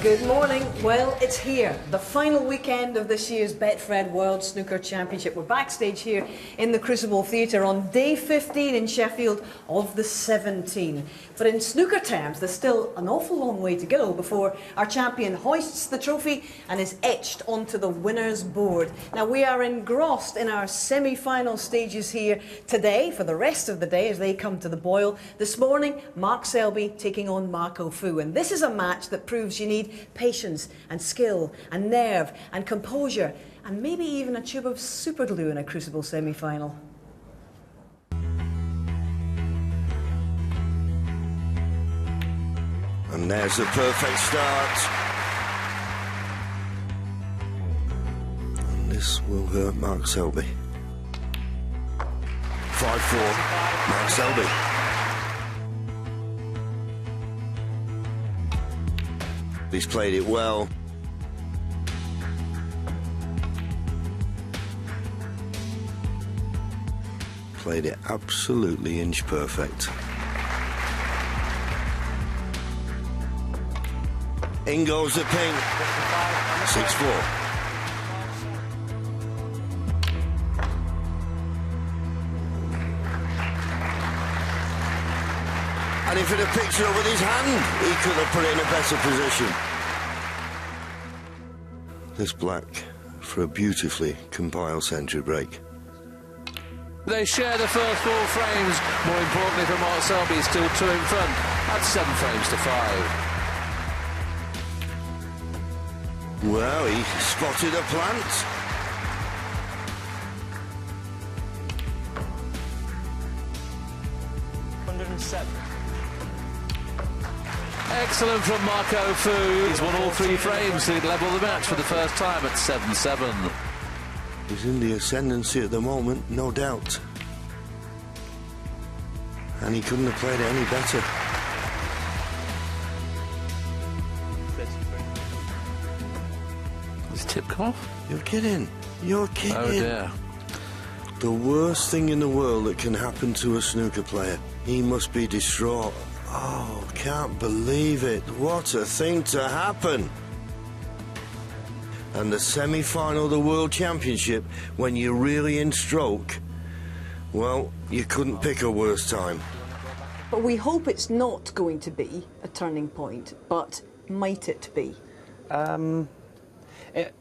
Good morning. Well, it's here, the final weekend of this year's Betfred World Snooker Championship. We're backstage here in the Crucible Theatre on day 15 in Sheffield of the 17. But in snooker terms, there's still an awful long way to go before our champion hoists the trophy and is etched onto the winner's board. Now, we are engrossed in our semi-final stages here today for the rest of the day as they come to the boil. This morning, Mark Selby taking on Marco Fu. And this is a match that proves you need patience and skill and nerve and composure and maybe even a tube of super glue in a Crucible semi-final. And there's the perfect start. And this will hurt Mark Selby. 5-4, Mark Selby. He's played it well. Played it absolutely inch perfect. In goes the ping. 6-4. And if it had picked it up with his hand, he could have put it in a better position. This black for a beautifully compiled century break. They share the first 4 frames. More importantly for Mark Selby, he's still 2 in front at 7 frames to 5. Well, he spotted a plant. Excellent from Marco Fu. He's won all 3 frames to level the match for the first time at 7-7. He's in the ascendancy at the moment, no doubt. And he couldn't have played it any better. Is tip come off? You're kidding. You're kidding. Oh dear. The worst thing in the world that can happen to a snooker player. He must be distraught. Oh, can't believe it. What a thing to happen. And the semi-final of the World Championship, when you're really in stroke, well, you couldn't pick a worse time. But we hope it's not going to be a turning point, but might it be? It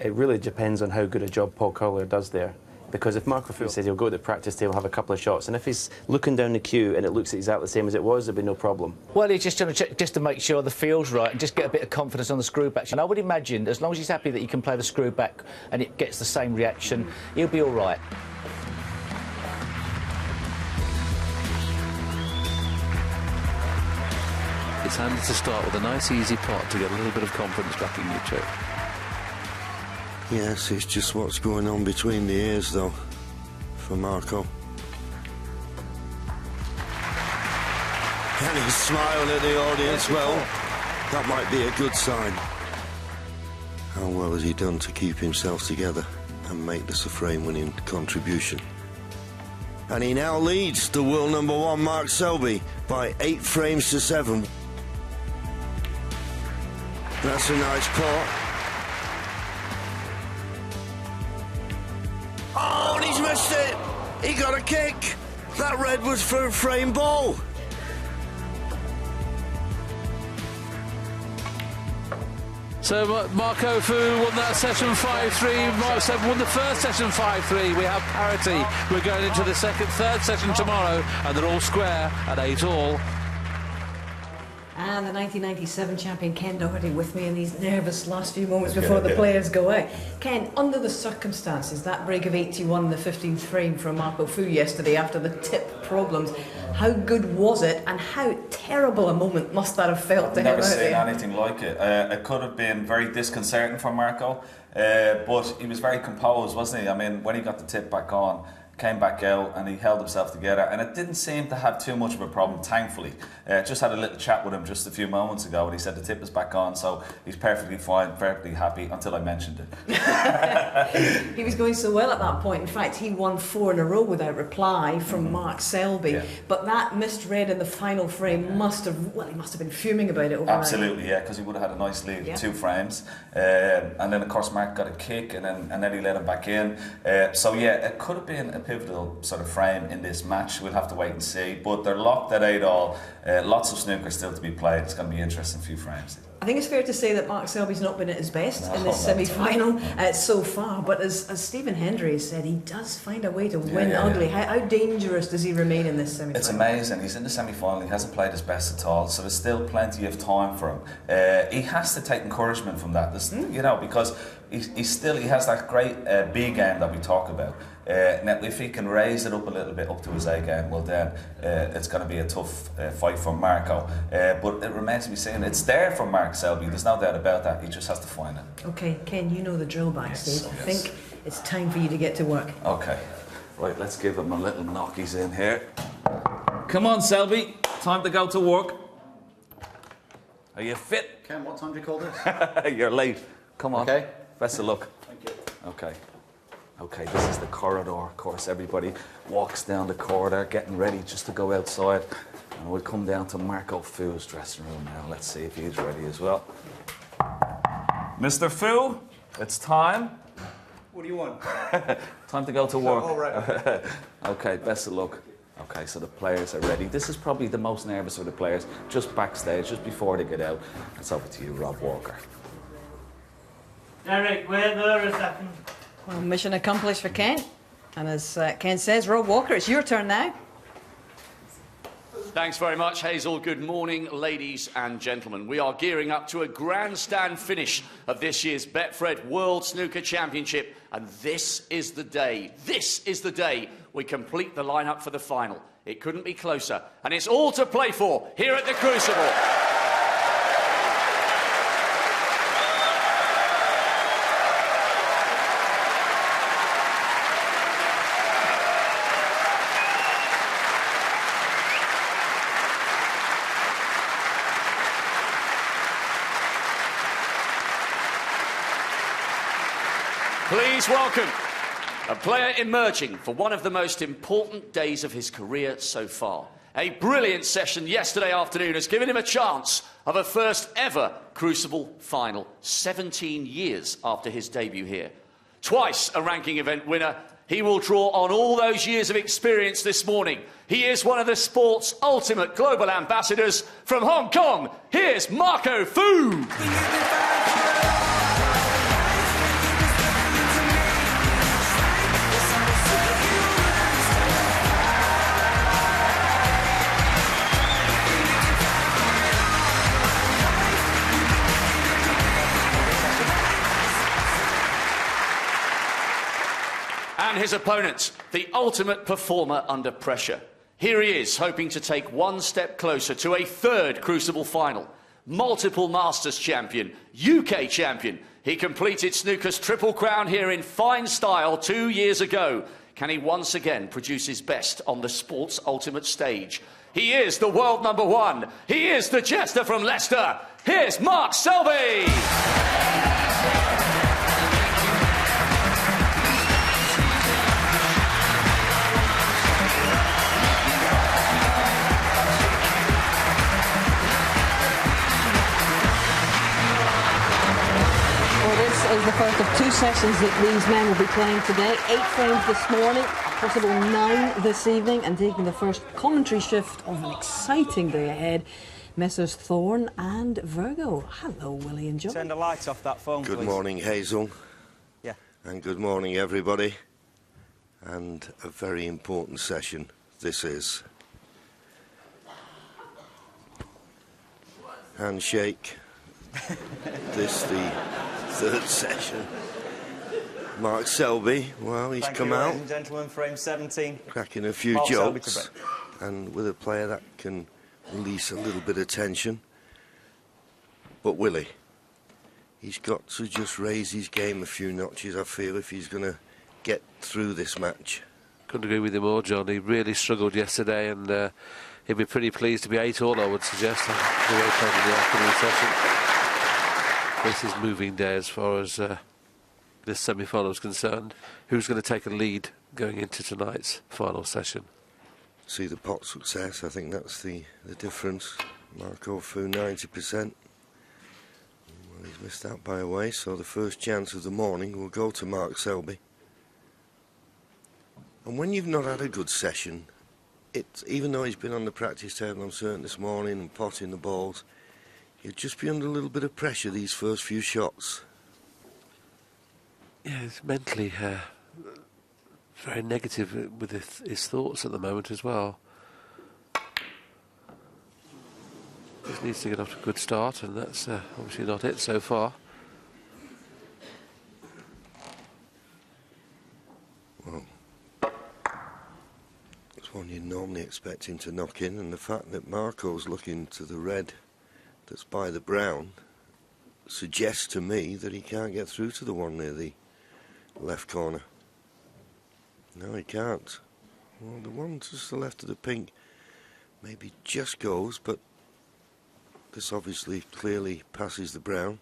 really depends on how good a job Paul Collier does there. Because if Marco Fu says he'll go to the practice day, he'll have a couple of shots, and if he's looking down the queue and it looks exactly the same as it was, there'll be no problem. Well, he's just trying to check just to make sure the feel's right and just get a bit of confidence on the screw back. And I would imagine, as long as he's happy that he can play the screw back and it gets the same reaction, he'll be all right. It's handy to start with a nice easy pot to get a little bit of confidence back in your chip. Yes, it's just what's going on between the ears, though, for Marco. And he's smiling at the audience. Well, that might be a good sign. How well has he done to keep himself together and make this a frame-winning contribution? And he now leads the world #1 Mark Selby by 8 frames to 7. That's a nice pot. Oh, and he's missed it! He got a kick! That red was for a frame ball. So Marco Fu won that session 5-3. Mark Selby won the first session 5-3. We have parity. We're going into the third session tomorrow, and they're all square at 8-all. And the 1997 champion Ken Doherty with me in these nervous last few moments before the players go out. Ken, under the circumstances, that break of 81 in the 15th frame from Marco Fu yesterday after the tip problems, how good was it, and how terrible a moment must that have felt to him? I've never seen anything like it. It could have been very disconcerting for Marco, but he was very composed, wasn't he? I mean, when he got the tip back on, came back out and he held himself together, and it didn't seem to have too much of a problem, thankfully. Just had a little chat with him just a few moments ago, and he said the tip is back on, so he's perfectly fine, perfectly happy, until I mentioned it. He was going so well at that point. In fact, he won 4 in a row without reply from Mark Selby. But that misread in the final frame must have, well, he must have been fuming about it overnight. Absolutely, yeah, because he would have had a nice lead, 2 frames. And then, of course, Mark got a kick, and then he let him back in. So, yeah, it could have been a pivotal sort of frame in this match. We'll have to wait and see. But they're locked at 8-all. Lots of snooker still to be played. It's going to be interesting few frames. I think it's fair to say that Mark Selby's not been at his best in this semi-final so far, but as Stephen Hendry has said, he does find a way to win ugly. How dangerous does he remain in this semi-final? It's amazing. He's in the semi-final. He hasn't played his best at all, so there's still plenty of time for him. He has to take encouragement from that, you know, because he has that great B game that we talk about. Now, if he can raise it up a little bit up to his A game, well then it's going to be a tough fight for Marco. But it remains to be seen. It's there for Mark Selby. There's no doubt about that. He just has to find it. Okay, Ken, you know the drill backstage. Yes, I think it's time for you to get to work. Okay. Right, let's give him a little knockies in here. Come on, Selby. Time to go to work. Are you fit? Ken, what time do you call this? You're late. Come on. Okay. Best of luck. Thank you. Okay. Okay, this is the corridor. Of course, everybody walks down the corridor, getting ready just to go outside. And we'll come down to Marco Fu's dressing room now. Let's see if he's ready as well. Mr. Fu, it's time. What do you want? Time to go to work. All right. Okay, best of luck. Okay, so the players are ready. This is probably the most nervous of the players, just backstage, just before they get out. It's over to you, Rob Walker. Derek, wait there a second. Well, mission accomplished for Ken. And as Ken says, Rob Walker, it's your turn now. Thanks very much, Hazel. Good morning, ladies and gentlemen. We are gearing up to a grandstand finish of this year's Betfred World Snooker Championship, and this is the day we complete the lineup for the final. It couldn't be closer, and it's all to play for here at the Crucible. Please welcome a player emerging for one of the most important days of his career so far. A brilliant session yesterday afternoon has given him a chance of a first ever Crucible final, 17 years after his debut here. Twice a ranking event winner, he will draw on all those years of experience this morning. He is one of the sport's ultimate global ambassadors. From Hong Kong, here's Marco Fu. And his opponent, the ultimate performer under pressure. Here he is, hoping to take one step closer to a third Crucible final. Multiple Masters champion, UK champion. He completed snooker's Triple Crown here in fine style 2 years ago. Can he once again produce his best on the sport's ultimate stage? He is the world #1. He is the jester from Leicester. Here's Mark Selby. Is the first of 2 sessions that these men will be playing today. 8 frames this morning, possible 9 this evening, and taking the first commentary shift of an exciting day ahead. Messrs Thorne and Virgo. Hello, Willie and John. Turn the lights off that phone, Good please. morning, Hazel. Yeah. And good morning, everybody. And a very important session this is. Handshake. This the third session. Mark Selby, well, he's Thank come you, out, ladies and gentlemen, frame 17. cracking a few Mark Selby to jokes, break. and with a player that can release a little bit of tension. But Willie, he's got to just raise his game a few notches, I feel, if he's going to get through this match. Couldn't agree with you more, John. He really struggled yesterday, and he'd be pretty pleased to be 8-all, I would suggest, the way he played in the afternoon session. This is moving day as far as this semi-final is concerned. Who's going to take a lead going into tonight's final session? See the pot success, I think that's the difference. Marco Fu 90%. Well, he's missed out by a way, so the first chance of the morning will go to Mark Selby. And when you've not had a good session, even though he's been on the practice table, I'm certain, this morning and potting the balls, he'll just be under a little bit of pressure these first few shots. Yeah, he's mentally very negative with his thoughts at the moment as well. Just needs to get off to a good start, and that's obviously not it so far. Well, it's one you'd normally expect him to knock in, and the fact that Marco's looking to the red that's by the brown suggests to me that he can't get through to the one near the left corner. No, he can't. Well, the one just to the left of the pink maybe just goes, but this obviously clearly passes the brown.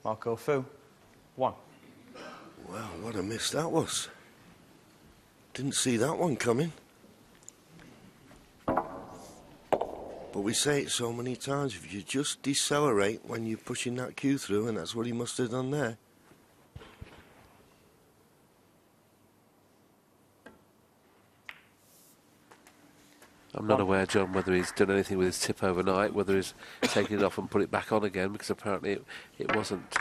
Marco Fu, 1. Well, what a miss that was. Didn't see that one coming. But we say it so many times, if you just decelerate when you're pushing that cue through, and that's what he must have done there. I'm not aware, John, whether he's done anything with his tip overnight, whether he's taken it off and put it back on again, because apparently it wasn't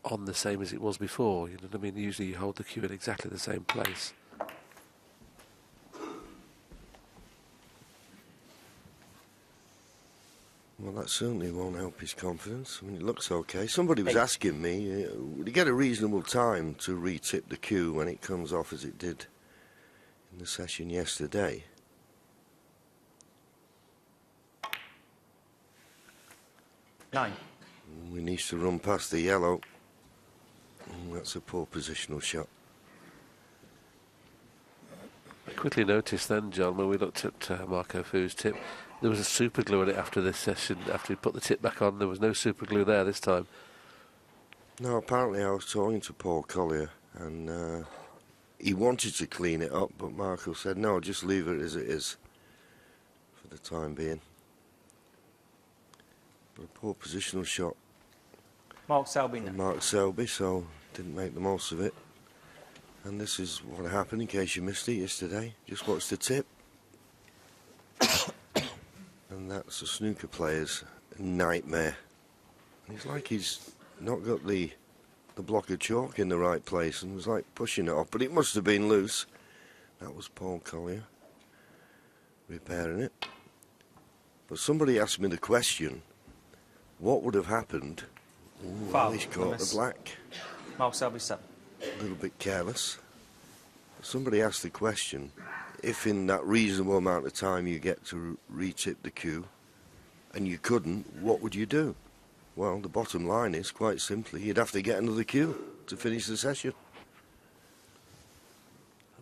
on the same as it was before. You know what I mean? Usually you hold the cue in exactly the same place. Well, that certainly won't help his confidence. I mean, it looks okay. Somebody was asking me, would he get a reasonable time to retip the cue when it comes off as it did in the session yesterday? Nine. We need to run past the yellow. That's a poor positional shot. I quickly noticed then, John, when we looked at Marco Fu's tip, there was a super glue on it after this session. After he put the tip back on, there was no super glue there this time. No, apparently I was talking to Paul Collier, and he wanted to clean it up, but Marco said, no, just leave it as it is for the time being. But a poor positional shot. Mark Selby. Mark Selby, so didn't make the most of it. And this is what happened, in case you missed it yesterday. Just watch the tip. And that's a snooker player's nightmare. And it's like he's not got the block of chalk in the right place and was like pushing it off, but it must have been loose. That was Paul Collier repairing it. But somebody asked me the question, what would have happened? Ooh, well, he's caught the black. Mark Selby, 7. A little bit careless. Somebody asked the question, if in that reasonable amount of time you get to retip the cue and you couldn't, what would you do? Well, the bottom line is, quite simply, you'd have to get another cue to finish the session.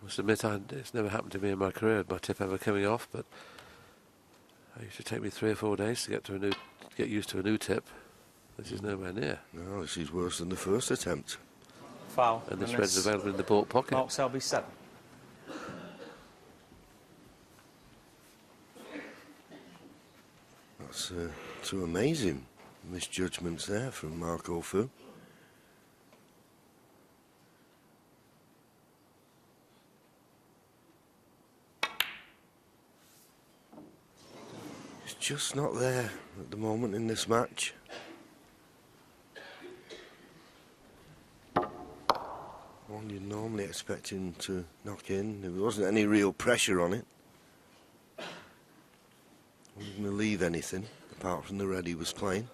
must admit, it's never happened to me in my career, my tip ever coming off, but it used to take me 3 or 4 days to get used to a new tip. This is nowhere near. No, this is worse than the first attempt. Foul. And this red's available in the baulk pocket. Mark Selby, 7. That's two amazing misjudgments there from Mark Orfu. He's just not there at the moment in this match. One you'd normally expect him to knock in. There wasn't any real pressure on it. Wasn't going to leave anything apart from the red he was playing.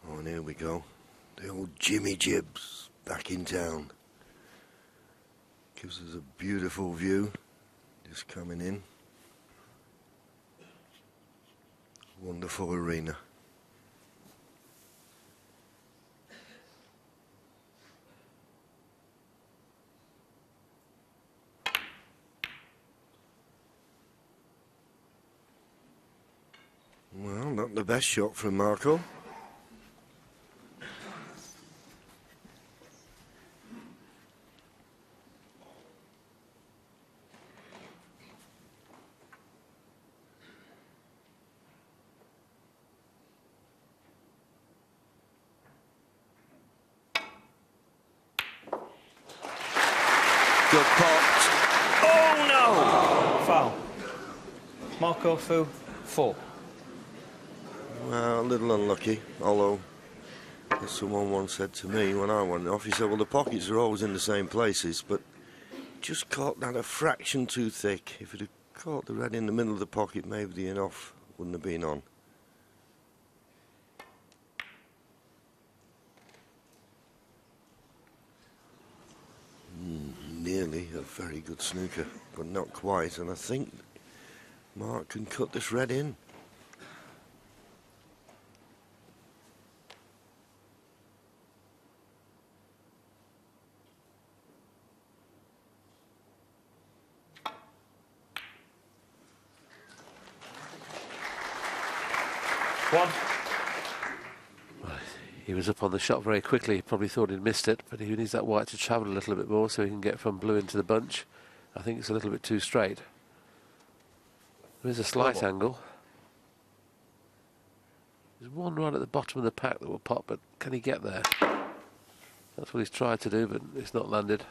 Oh, and here we go. The old Jimmy Jibs back in town. Gives us a beautiful view. Just coming in. Wonderful arena. Well, not the best shot from Marco. Good pot. Oh no! Foul. Mark Orfu, 4. Well, a little unlucky, although, as someone once said to me when I went off, he said, well, the pockets are always in the same places, but just caught that a fraction too thick. If it had caught the red in the middle of the pocket, maybe the in-off wouldn't have been on. Nearly a very good snooker, but not quite, and I think Mark can cut this red in. He was up on the shot very quickly. He probably thought he'd missed it, but he needs that white to travel a little bit more so he can get from blue into the bunch. I think it's a little bit too straight. There's a slight angle. There's one right at the bottom of the pack that will pop, but can he get there? That's what he's tried to do, but it's not landed.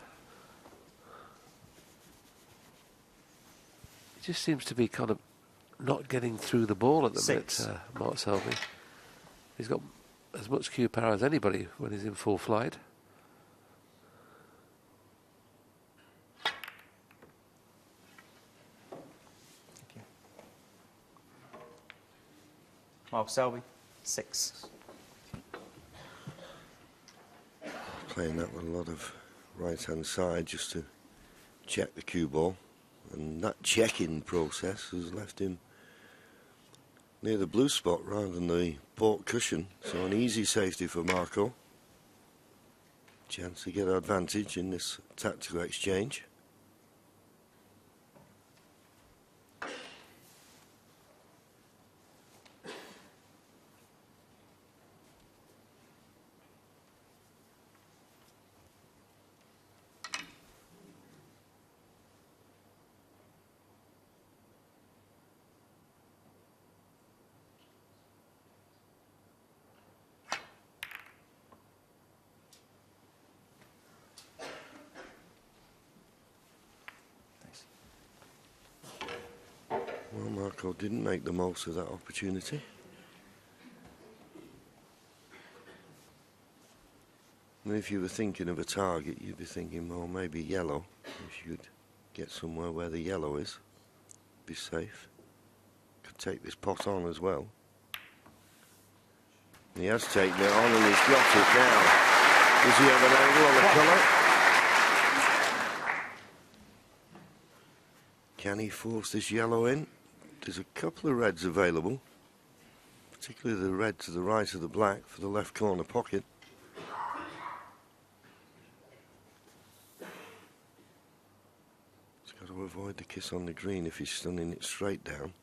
He just seems to be kind of not getting through the ball at the minute, Mark Selby. He's got as much cue power as anybody when he's in full flight. Thank you. Mark Selby, 6. Playing that with a lot of right-hand side just to check the cue ball, and that checking process has left him near the blue spot rather than the baulk cushion, so an easy safety for Marco. Chance to get advantage in this tactical exchange. Well, Marco didn't make the most of that opportunity. And if you were thinking of a target, you'd be thinking, well, maybe yellow. If you could get somewhere where the yellow is, be safe. Could take this pot on as well. And he has taken it on and he's got it now. Does he have an angle on the colour? Can he force this yellow in? There's a couple of reds available, particularly the red to the right of the black for the left corner pocket. Got to avoid the kiss on the green if he's stunning it straight down.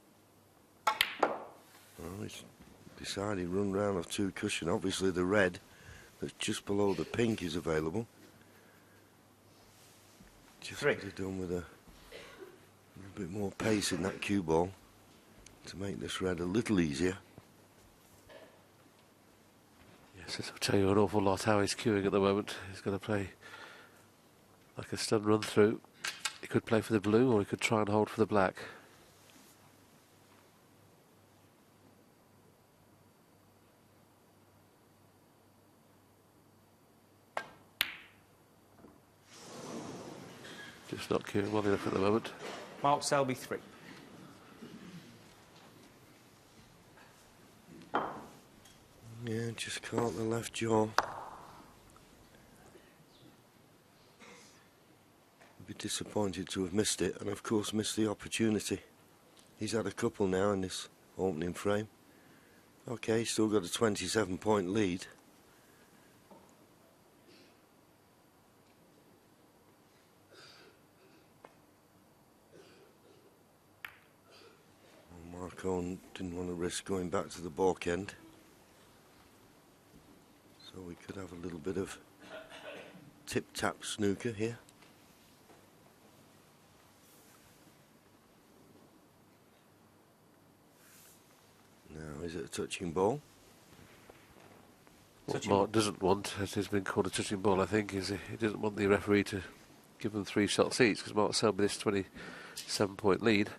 Well, he's decided run round of 2 cushion. Obviously the red that's just below the pink is available. Just could have done with a bit more pace in that cue ball to make this red a little easier. Yes, this will tell you an awful lot how he's cueing at the moment. He's going to play like a stun run through. He could play for the blue or he could try and hold for the black. Just not cueing well enough at the moment. Mark Selby, 3. Yeah, just caught the left jaw. Be disappointed to have missed it, and of course missed the opportunity. He's had a couple now in this opening frame. Okay, still got a 27-point lead. Well, Marco didn't want to risk going back to the balk end, so we could have a little bit of tip-tap snooker here. Now, is it a touching ball? What Mark doesn't want, as has been called a touching ball, I think, is he doesn't want the referee to give them 3 shots each, because Mark Selby this 27-point lead.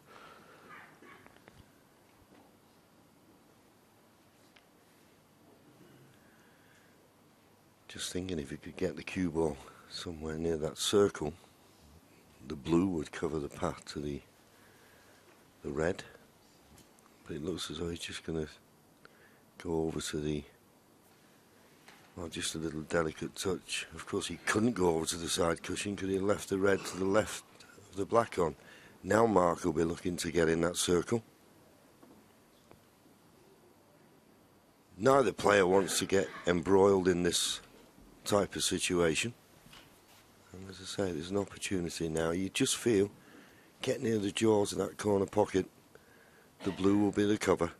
Just thinking if he could get the cue ball somewhere near that circle, the blue would cover the path to the red. But it looks as though he's just going to go over to the, well, just a little delicate touch. Of course, he couldn't go over to the side cushion because he left the red to the left of the black on. Now Mark will be looking to get in that circle. Neither player wants to get embroiled in this type of situation. And as I say, there's an opportunity now. You just feel, get near the jaws of that corner pocket, the blue will be the cover.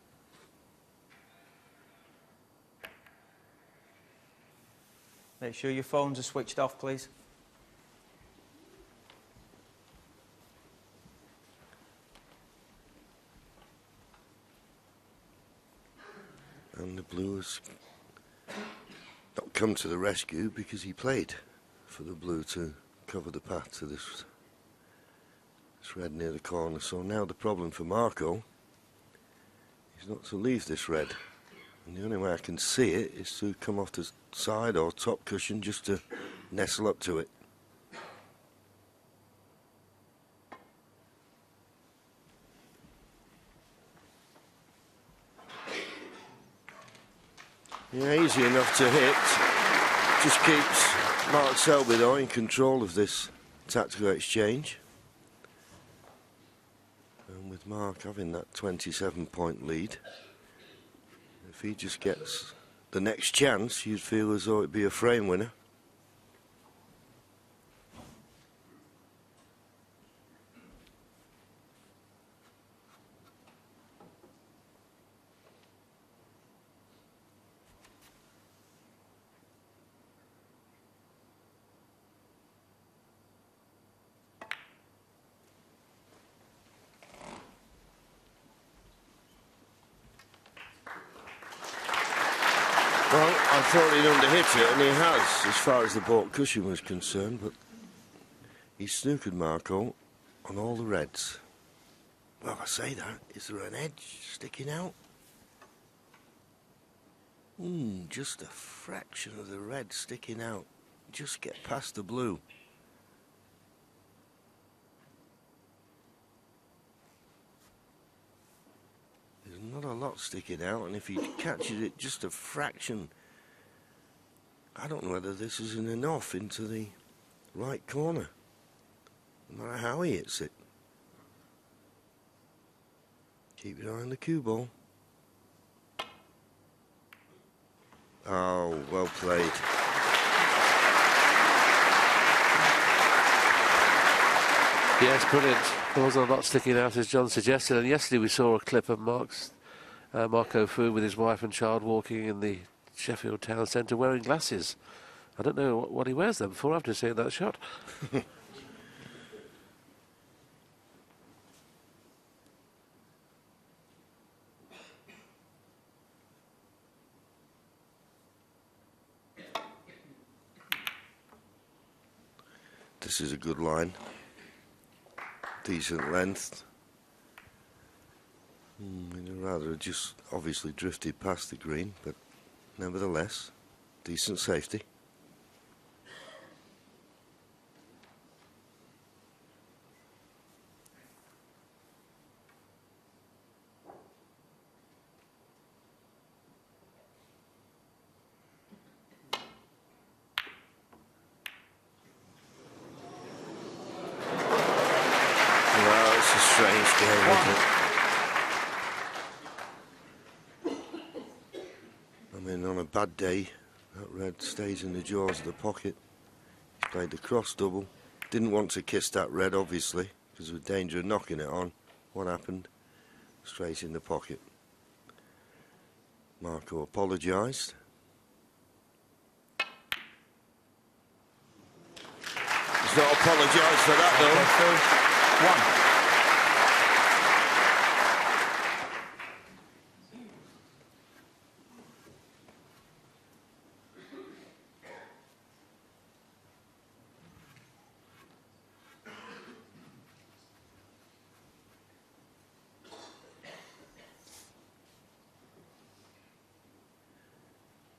Make sure your phones are switched off, please. And the blue has not come to the rescue because he played for the blue to cover the path to this red near the corner. So now the problem for Marco is not to leave this red. And the only way I can see it is to come off the side or top cushion just to nestle up to it. Yeah, easy enough to hit. Just keeps Mark Selby, though, in control of this tactical exchange. And with Mark having that 27-point lead, if he just gets the next chance, you'd feel as though it'd be a frame winner. Well, I thought he'd underhit it, and he has, as far as the baulk cushion was concerned, but he snookered Marco on all the reds. Well, I say that, is there an edge sticking out? Just a fraction of the red sticking out. Just get past the blue. There's not a lot sticking out, and if he catches it just a fraction, I don't know whether this is enough into the right corner, no matter how he hits it. Keep your eye on the cue ball. Oh, well played. Yes, brilliant. There wasn't a lot sticking out, as John suggested. And yesterday we saw a clip of Marco Fu with his wife and child walking in the Sheffield town centre wearing glasses. I don't know what he wears them for after seeing that shot. This is a good line. Decent length. I'd rather have just obviously drifted past the green, but nevertheless, decent safety. Well, it's a strange game, isn't it? I mean, on a bad day, that red stays in the jaws of the pocket. He's played the cross double. Didn't want to kiss that red, obviously, because of the danger of knocking it on. What happened? Straight in the pocket. Marco apologised. He's not apologised for that, though. One.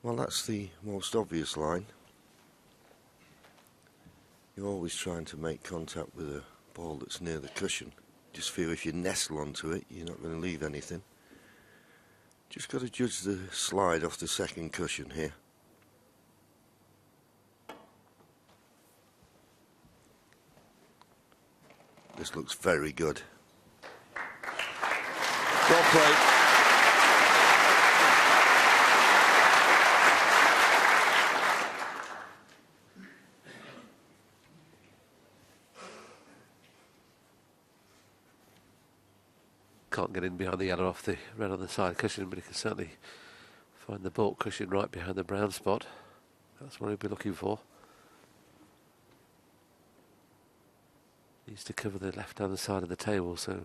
Well, that's the most obvious line. You're always trying to make contact with a ball that's near the cushion. Just feel if you nestle onto it, you're not going to leave anything. Just got to judge the slide off the second cushion here. This looks very good. Well played. Can't get in behind the yellow off the red on the side cushion, but he can certainly find the baulk cushion right behind the brown spot. That's what he'll be looking for. Needs to cover the left-hand side of the table so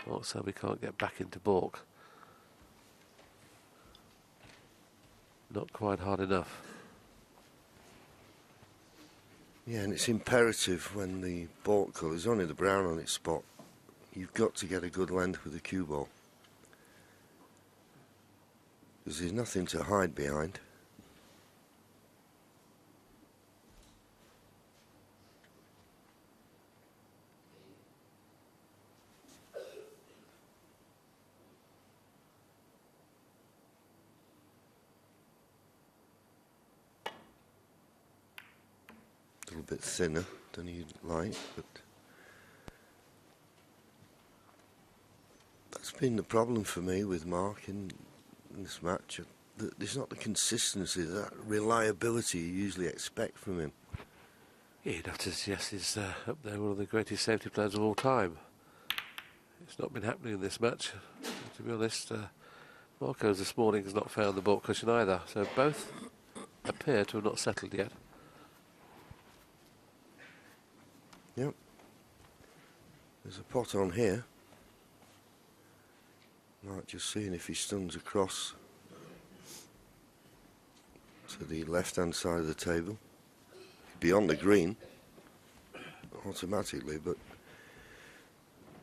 Mark Selby can't get back into baulk. Not quite hard enough. Yeah, and it's imperative when the baulk colour is only the brown on its spot. You've got to get a good length with the cue ball. Because there's nothing to hide behind. A little bit thinner than you'd like, but that's been the problem for me with Mark in this match. There's not the consistency, that reliability you usually expect from him. Yeah, you'd have to suggest he's up there, one of the greatest safety players of all time. It's not been happening in this match, to be honest. Marco's this morning has not found the baulk cushion either, so both appear to have not settled yet. Yep. There's a pot on here. Mark just seeing if he stuns across to the left-hand side of the table. Beyond the green, automatically, but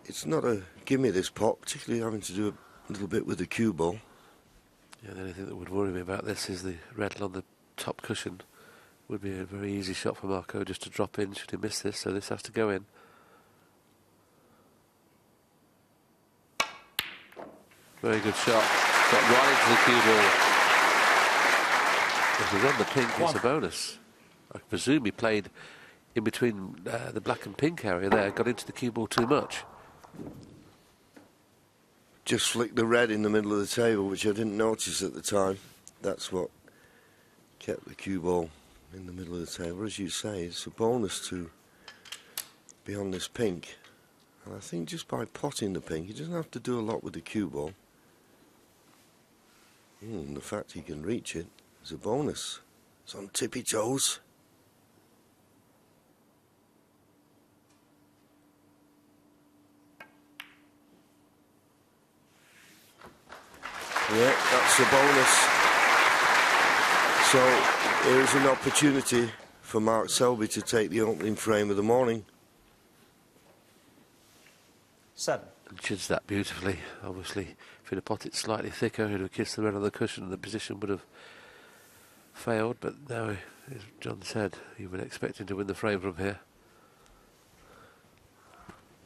it's not a gimme this pot, particularly having to do a little bit with the cue ball. Yeah, the only thing that would worry me about this is the red on the top cushion. Would be a very easy shot for Marco just to drop in should he miss this, so this has to go in. Very good shot. Got right into the cue ball. If he's on the pink, it's a bonus. I presume he played in between the black and pink area there, got into the cue ball too much. Just flicked the red in the middle of the table, which I didn't notice at the time. That's what kept the cue ball in the middle of the table. As you say, it's a bonus to beyond this pink. And I think just by potting the pink, he doesn't have to do a lot with the cue ball. The fact he can reach it is a bonus. It's on tippy toes. Yeah, that's a bonus. So here's an opportunity for Mark Selby to take the opening frame of the morning. 7. And chids that beautifully. Obviously, if he'd have potted slightly thicker, he'd have kissed the red on the cushion and the position would have failed. But now, as John said, he would expect him to win the frame from here.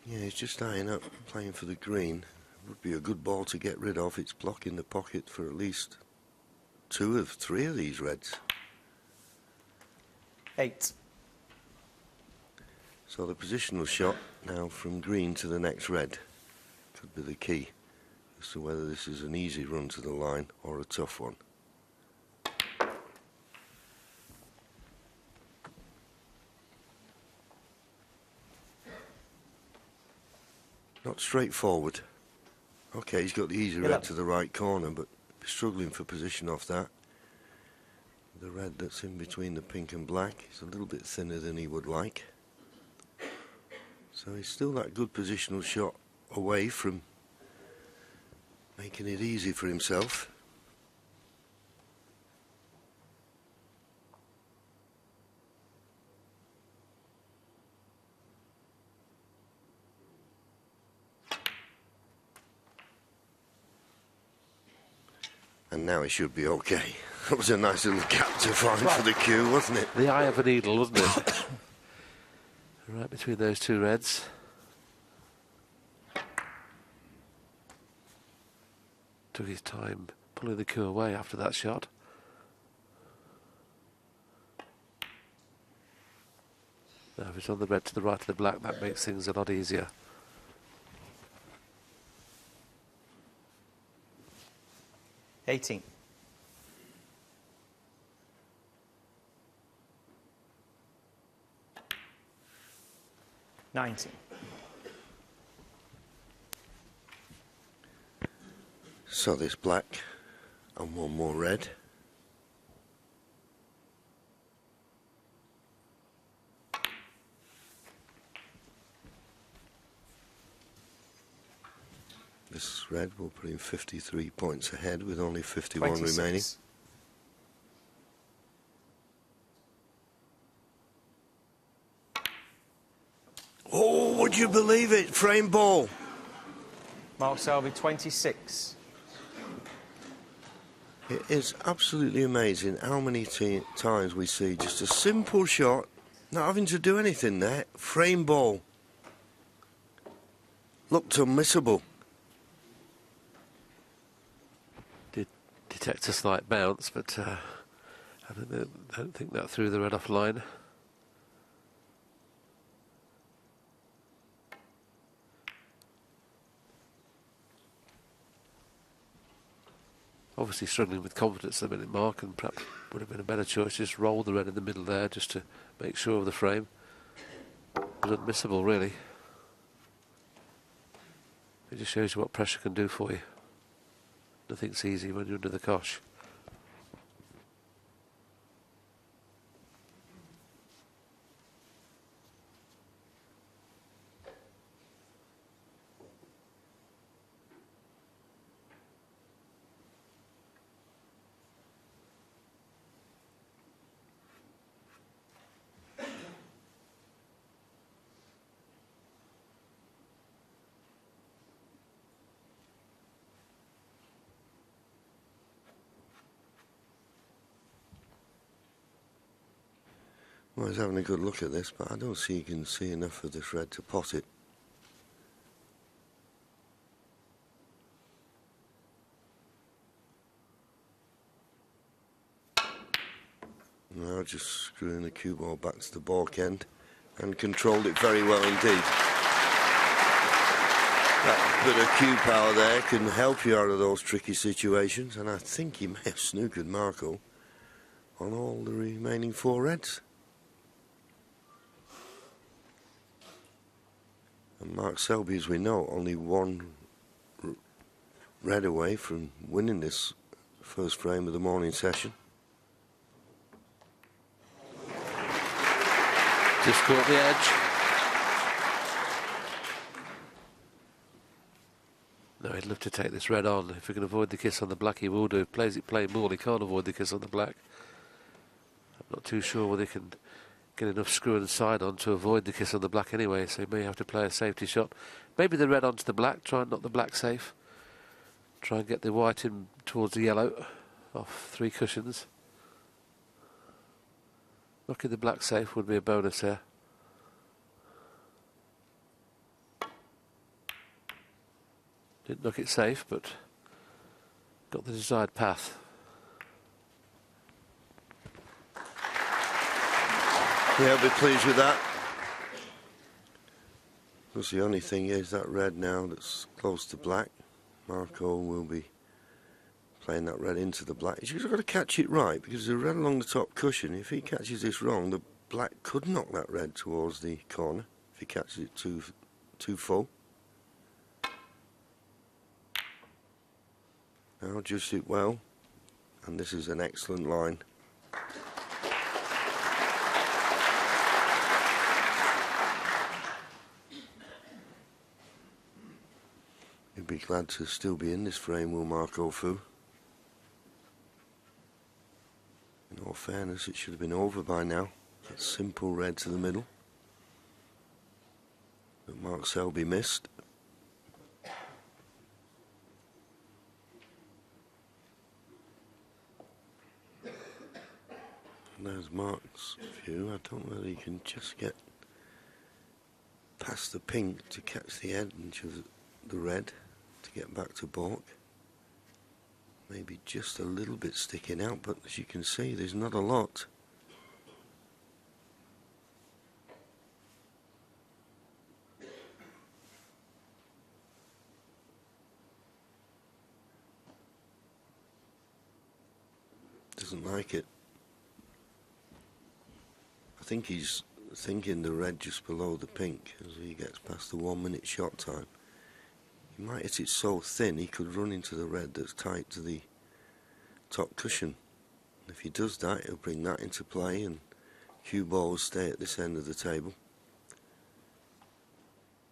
Yeah, he's just eyeing up, playing for the green. Would be a good ball to get rid of. It's blocking the pocket for at least 2 of 3 of these reds. 8. So the positional shot now from green to the next red could be the key as to whether this is an easy run to the line or a tough one. Not straightforward. Okay, he's got the easy red to the right corner, but struggling for position off that. The red that's in between the pink and black is a little bit thinner than he would like. So he's still that good positional shot away from making it easy for himself. And now he should be okay. That was a nice little gap to find for the cue, wasn't it? The eye of a needle, wasn't it? Right between those two reds. Took his time pulling the cue away after that shot. Now if it's on the red to the right of the black, that makes things a lot easier. $18. 19. So this black and one more red. This red will put him 53 points ahead with only 51 26. remaining. Oh, would you believe it? Frame ball. Mark Selby, 26. It is absolutely amazing how many times we see just a simple shot, not having to do anything there. Frame ball. Looked unmissable. Did detect a slight bounce, but I don't think that threw the red off line. Obviously struggling with confidence at the minute, Mark, and perhaps would have been a better choice just roll the red in the middle there just to make sure of the frame. It was unmissable, really. It just shows you what pressure can do for you. Nothing's easy when you're under the cosh. Well, he's having a good look at this, but I don't see he can see enough of this red to pot it. Now just screwing the cue ball back to the balk end and controlled it very well indeed. That bit of cue power there can help you out of those tricky situations, and I think he may have snookered Marco on all the remaining 4 reds. And Mark Selby, as we know, only one red away from winning this first frame of the morning session. Just caught the edge. No, he'd love to take this red on. If he can avoid the kiss on the black, he will do. Plays it plain ball, he can't avoid the kiss on the black. I'm not too sure whether he can get enough screw and side on to avoid the kiss on the black anyway, so he may have to play a safety shot. Maybe the red onto the black, try and knock the black safe. Try and get the white in towards the yellow, off 3 cushions. Knocking the black safe would be a bonus here. Didn't knock it safe, but got the desired path. Yeah, I'll be pleased with that. Because the only thing is that red now that's close to black. Marco will be playing that red into the black. He's just got to catch it right, because the red along the top cushion, if he catches this wrong, the black could knock that red towards the corner if he catches it too full. Now adjust it well, and this is an excellent line. He'd be glad to still be in this frame, will Marco Fu. In all fairness, it should have been over by now. That simple red to the middle that Mark Selby missed. And there's Mark's view. I don't know whether he can just get past the pink to catch the edge of the red to get back to balk. Maybe just a little bit sticking out, but as you can see, there's not a lot. Doesn't like it. I think he's thinking the red just below the pink as he gets past the 1 minute shot time. He might hit it so thin he could run into the red that's tight to the top cushion. If he does that, he'll bring that into play and cue ball will stay at this end of the table.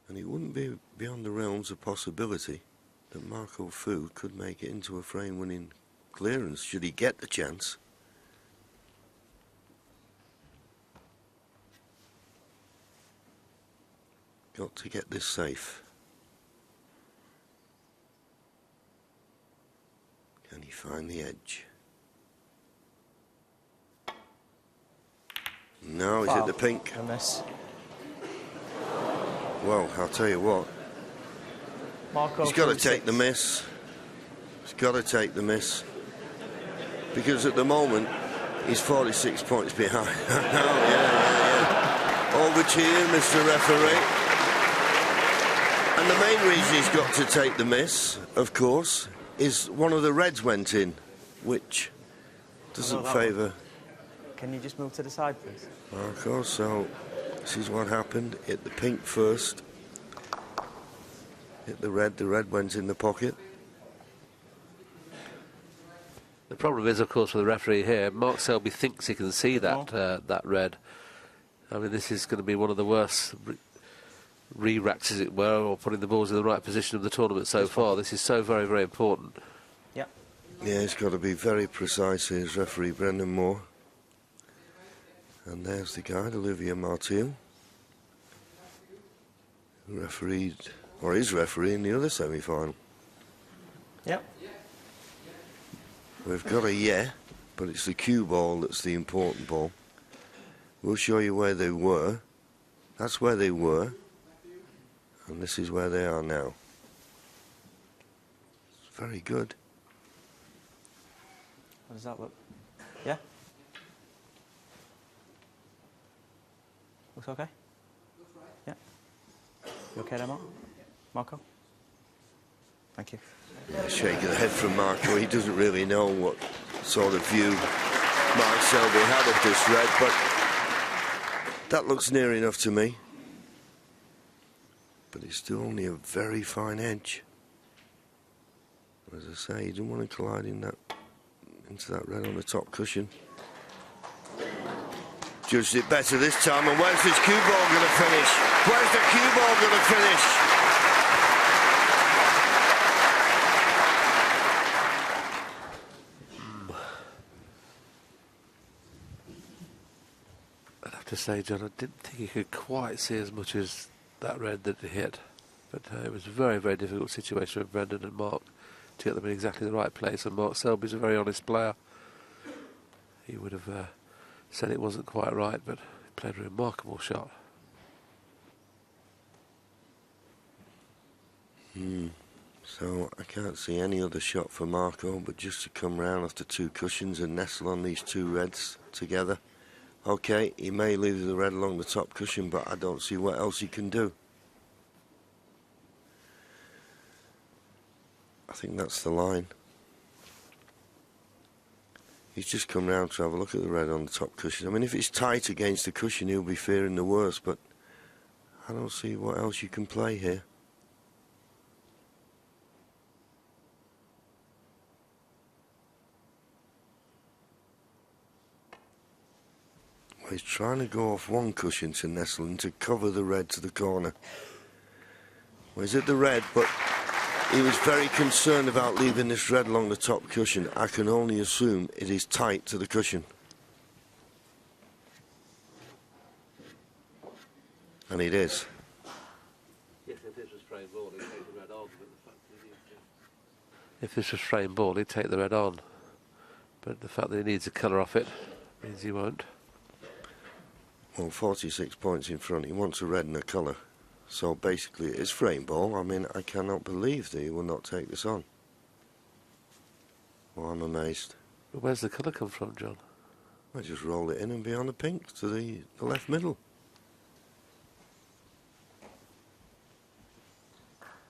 And it wouldn't be beyond the realms of possibility that Marco Fu could make it into a frame winning clearance should he get the chance. Got to get this safe. Can he find the edge? No, he's hit the pink. A miss. Well, I'll tell you what. Marco He's got to Fu take the 6. miss. He's got to take the miss. Because at the moment, he's 46 points behind. yeah. Over to you, Mr. Referee. And the main reason he's got to take the miss, of course, is one of the reds went in, which doesn't favour Can you just move to the side, please? Marco. So this is what happened. Hit the pink first. Hit the red went in the pocket. The problem is, of course, for the referee here, Mark Selby thinks he can see that that red. I mean, this is going to be one of the worst re-racks, as it were, or putting the balls in the right position of the tournament so far. This is so very, very important. Yeah. Yeah, he's got to be very precise here, as referee Brendan Moore. And there's the guide, Olivier Martil, who refereed, or is refereeing the other semi-final. Yep. We've got a yeah, but it's the cue ball that's the important ball. We'll show you where they were. That's where they were. And this is where they are now. It's very good. How does that look? Yeah? Looks okay? Yeah. You okay there, Marco? Thank you. Yeah, shake of the head from Marco. He doesn't really know what sort of view Mark Selby had of this red, but that looks near enough to me. but it's still only a very fine edge. As I say, you don't want to collide into that red on the top cushion. Judged it better this time, and where's this cue ball going to finish? Where's the cue ball going to finish? I'd have to say, John, I didn't think he could quite see as much as that red that he hit. But it was a very, very difficult situation for Brendan and Mark to get them in exactly the right place. And Mark Selby's a very honest player. He would have said it wasn't quite right, but he played a remarkable shot. So I can't see any other shot for Marco but just to come round after two cushions and nestle on these two reds together. Okay, he may leave the red along the top cushion, but I don't see what else he can do. I think that's the line. He's just come round to have a look at the red on the top cushion. I mean, if it's tight against the cushion, he'll be fearing the worst, but I don't see what else you can play here. Well, he's trying to go off one cushion to nestle and to cover the red to the corner. Well, he's at the red, but he was very concerned about leaving this red along the top cushion. I can only assume it is tight to the cushion. And it is. Yes, if this was frame ball, he'd take the red on. But the fact that he needs to... If this was frame ball, he'd take the red on. But the fact that he needs a colour off it means he won't. Well, 46 points in front. He wants a red and a colour. So basically it's frame ball. I mean, I cannot believe that he will not take this on. Well, I'm amazed. But where's the colour come from, John? I just roll it in and be on the pink to the left middle.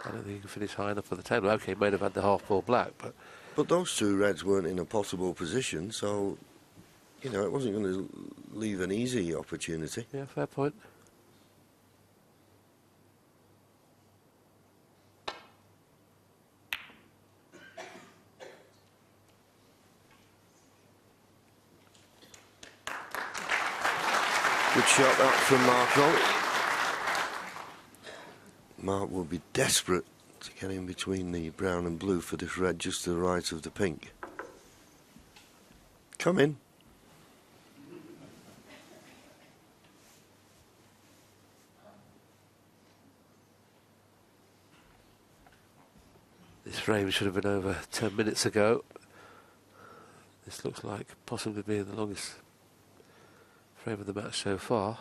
I don't think he can finish high enough for the table. OK, he might have had the half ball black, but... But those two reds weren't in a possible position, so, you know, it wasn't going to leave an easy opportunity. Yeah, fair point. Good shot that from Marco. Mark will be desperate to get in between the brown and blue for this red just to the right of the pink. Come in. This frame should have been over 10 minutes ago. This looks like possibly being the longest frame of the match so far.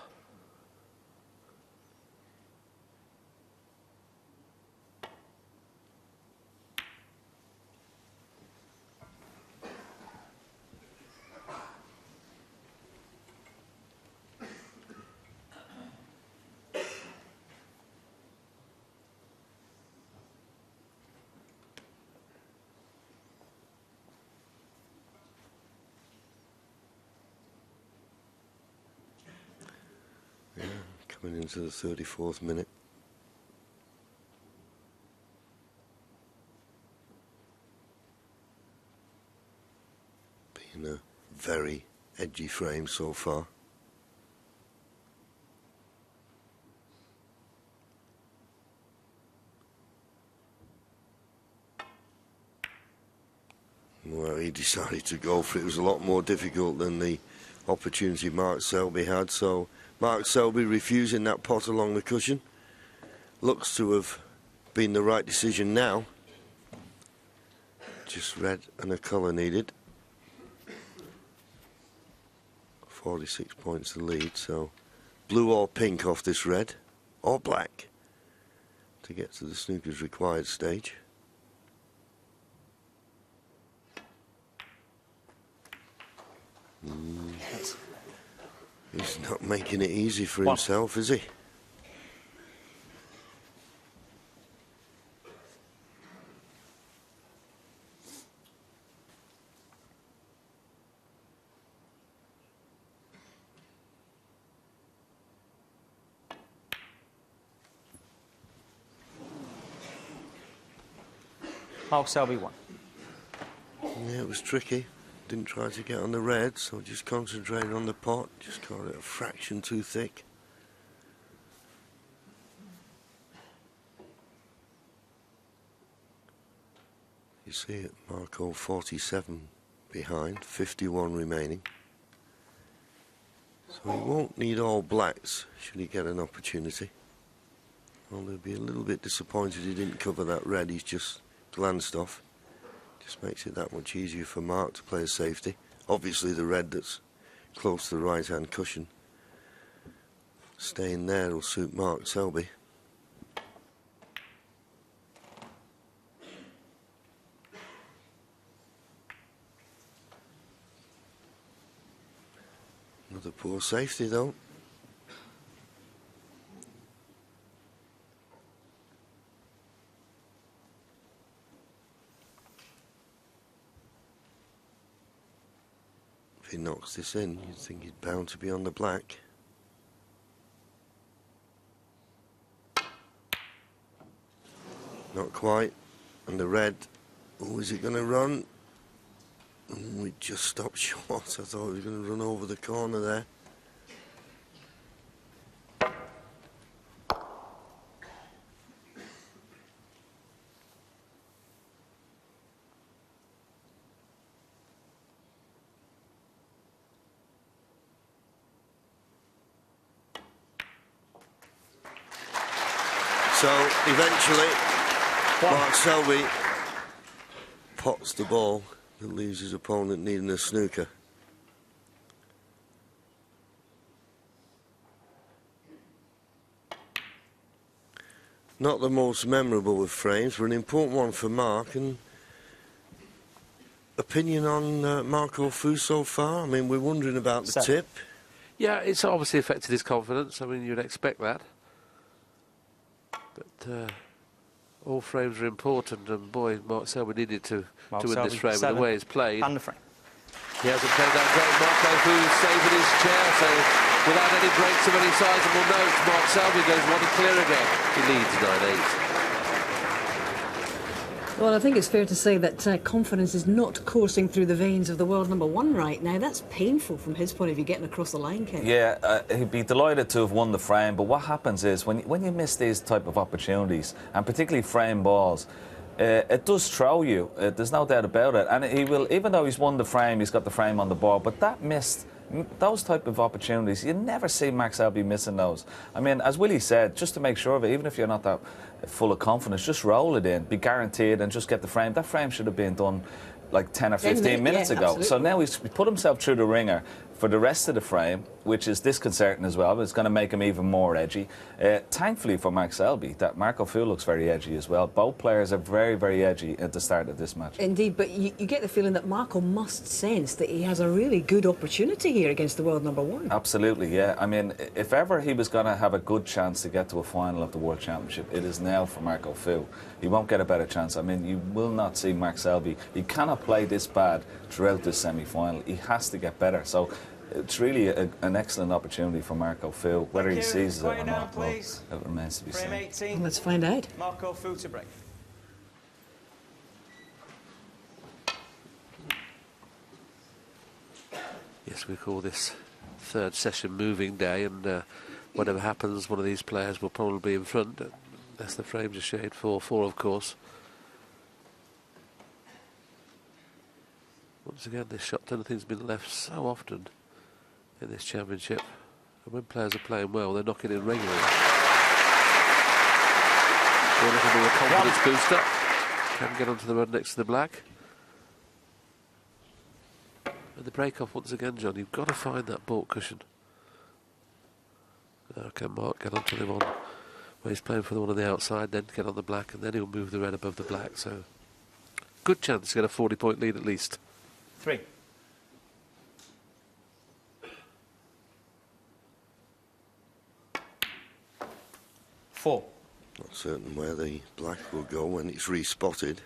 Coming into the 34th minute. Being a very edgy frame so far. Well, he decided to go for it. It was a lot more difficult than the opportunity Mark Selby had, so Mark Selby refusing that pot along the cushion. Looks to have been the right decision now. Just red and a colour needed. 46 points the lead, so blue or pink off this red, or black, to get to the snooker's required stage. He's not making it easy for himself, is he? Mark Selby 1. Yeah, it was tricky. Didn't try to get on the red, so just concentrated on the pot. Just got it a fraction too thick. You see it, Marco 47 behind, 51 remaining. So he won't need all blacks should he get an opportunity. Well, they'll be a little bit disappointed he didn't cover that red he's just glanced off. Just makes it that much easier for Mark to play a safety. Obviously the red that's close to the right hand cushion. Staying there will suit Mark Selby. Another poor safety though. If he knocks this in, you'd think he's bound to be on the black. Not quite. And the red, oh, is it going to run? Oh, it just stopped short. I thought he was going to run over the corner there. So eventually, Mark Selby pots the ball that leaves his opponent needing a snooker. Not the most memorable of frames, but an important one for Mark. And opinion on Marco Fu so far? I mean, we're wondering about the tip. Yeah, it's obviously affected his confidence. I mean, you'd expect that. But all frames are important, and boy, Mark Selby needed to win this frame with the way he's played. And the frame. He hasn't played that great. Marco Fu's saving his chair, so without any breaks of any sizable notes, Mark Selby goes 1 clear again. He leads 9-8. Well, I think it's fair to say that confidence is not coursing through the veins of the world number one right now. That's painful from his point of view, getting across the line, Ken. Yeah, he'd be delighted to have won the frame, but what happens is when you miss these type of opportunities, and particularly frame balls, it does throw you. There's no doubt about it. And he will, even though he's won the frame, he's got the frame on the board, but that missed. Those type of opportunities, you never see Max Selby missing those. I mean, as Willie said, just to make sure of it, even if you're not that full of confidence, just roll it in, be guaranteed, and just get the frame. That frame should have been done like 10 or 15 minutes ago. Absolutely. So now he's put himself through the ringer for the rest of the frame, which is disconcerting as well, but it's going to make him even more edgy. Thankfully for Max Selby, that Marco Fu looks very edgy as well. Both players are very, very edgy at the start of this match. Indeed, but you get the feeling that Marco must sense that he has a really good opportunity here against the world number one. Absolutely, yeah. I mean, if ever he was going to have a good chance to get to a final of the World Championship, it is now for Marco Fu. He won't get a better chance. I mean, you will not see Max Selby. He cannot play this bad throughout this semi-final. He has to get better. So it's really an excellent opportunity for Marco Fu. Whether he seizes it or not, well, it remains to be seen. Frame 18. Well, let's find out. Marco Fu to break. Yes, we call this third session moving day, and whatever happens, one of these players will probably be in front, unless the frames are shade 4-4, of course. Once again, this shot penalty has been left so often in this championship, and when players are playing well, they're knocking in regularly. A little bit of a confidence booster. Can get onto the run next to the black. And the break-off once again, John, you've got to find that baulk cushion. Okay, Mark, get onto the one where he's playing for the one on the outside, then get on the black, and then he'll move the red above the black. So, good chance to get a 40-point lead at least. 3. Four. Not certain where the black will go when it's respotted.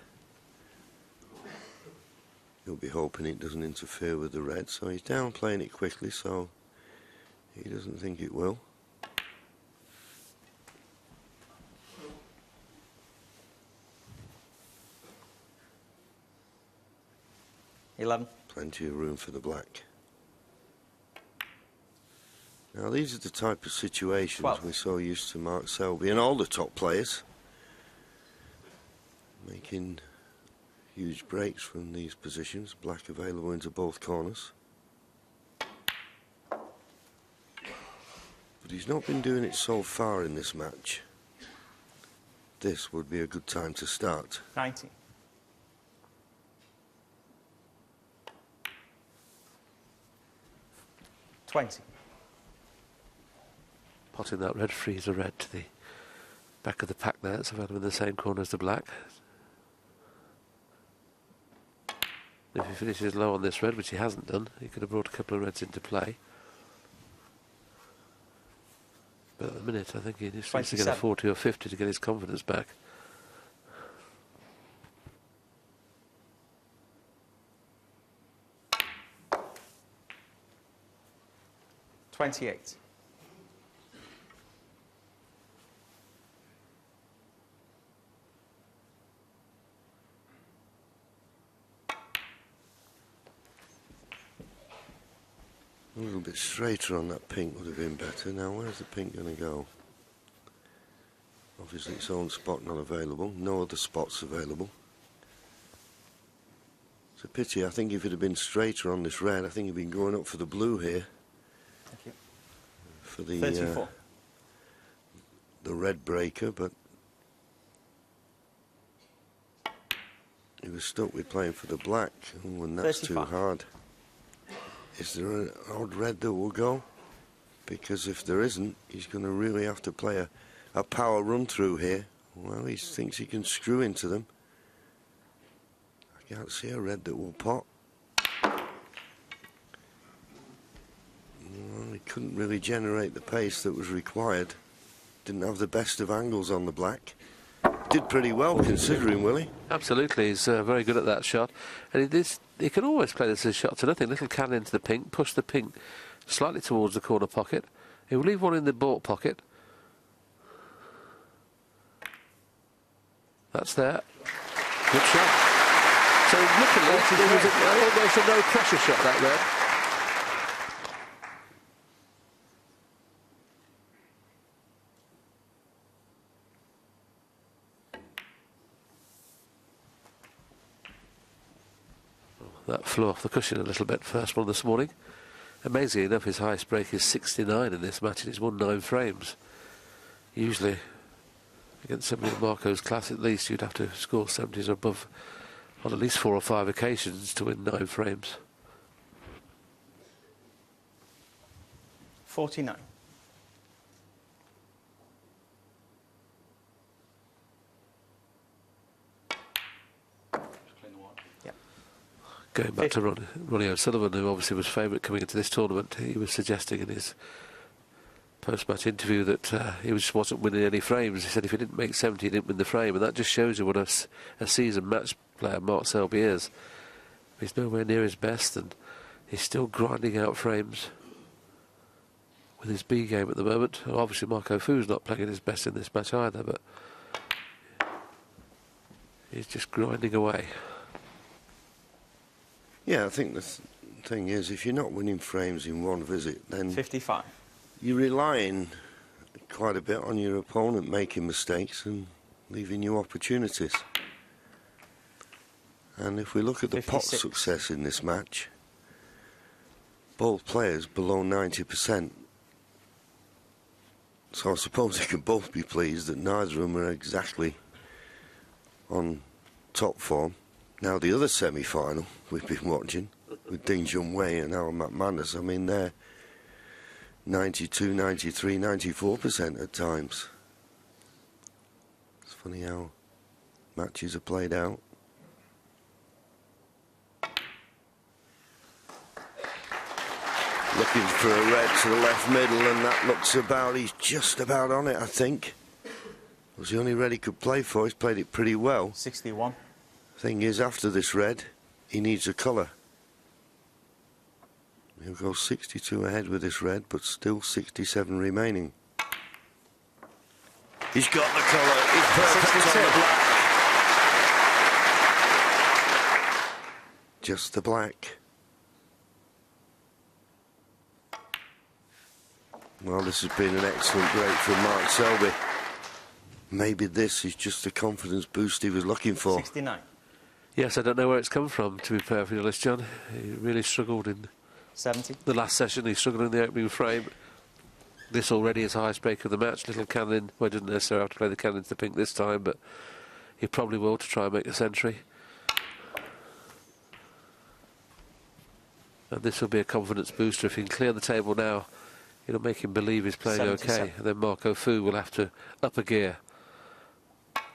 He'll be hoping it doesn't interfere with the red, so he's down playing it quickly, so he doesn't think it will. 11. Plenty of room for the black. Now these are the type of situations 12. we're so used to Mark Selby and all the top players making huge breaks from these positions. Black available into both corners. But he's not been doing it so far in this match. This would be a good time to start. 19. $20. Potting that red freezer red to the back of the pack there. It's available in the same corner as the black. If he finishes low on this red, which he hasn't done, he could have brought a couple of reds into play. But at the minute, I think he needs to get a 40 or 50 to get his confidence back. $28. A little bit straighter on that pink would have been better. Now where's the pink going to go? Obviously its own spot not available. No other spots available. It's a pity. I think if it had been straighter on this red, I think he'd been going up for the blue here. Thank you. For the 34. The red breaker, but he was stuck with playing for the black. Oh, and that's 35. too hard. Is there an odd red that will go? Because if there isn't, he's going to really have to play a power run through here. Well, he thinks he can screw into them. I can't see a red that will pot. Well, he couldn't really generate the pace that was required. Didn't have the best of angles on the black. Did pretty well considering, Willie. Absolutely, he's very good at that shot. And he can always play this as a shot to nothing. Little cannon into the pink, push the pink slightly towards the corner pocket. He will leave one in the baulk pocket. That's there. Good shot. So luckily, it was almost a no-pressure shot, that red. That flew off the cushion a little bit, first one this morning. Amazingly enough, his highest break is 69 in this match, and he's won 9 frames. Usually, against somebody of Marco's class, at least, you'd have to score 70s or above on at least 4 or 5 occasions to win 9 frames. 49. Going back to Ronnie O'Sullivan, who obviously was favourite coming into this tournament, he was suggesting in his post-match interview that he just wasn't winning any frames. He said if he didn't make 70, he didn't win the frame, and that just shows you what a seasoned match player Mark Selby is. He's nowhere near his best, and he's still grinding out frames with his B game at the moment. And obviously Marco Fu's not playing his best in this match either, but he's just grinding away. Yeah, I think the thing is, if you're not winning frames in one visit, then 55. you're relying quite a bit on your opponent making mistakes and leaving you opportunities. And if we look at the 56. pot success in this match, both players below 90%. So I suppose they could both be pleased that neither of them are exactly on top form. Now the other semi-final we've been watching with Ding Junhui and Aaron McManus, I mean they're 92, 93, 94% at times. It's funny how matches are played out. Looking for a red to the left middle, and that looks about, he's just about on it, I think. It was the only red he could play for. He's played it pretty well. 61. Thing is, after this red, he needs a colour. He'll go 62 ahead with this red, but still 67 remaining. He's got the colour. He's perfect on the black. Just the black. Well, this has been an excellent break from Mark Selby. Maybe this is just the confidence boost he was looking for. 69. Yes, I don't know where it's come from, to be perfectly honest, John. He really struggled in 70. the last session. He struggled in the opening frame. This already is the highest break of the match. Little cannon, well, he didn't necessarily have to play the cannon to the pink this time, but he probably will to try and make the century. And this will be a confidence booster. If he can clear the table now, it'll make him believe he's playing 77. okay. And then Marco Fu will have to up a gear,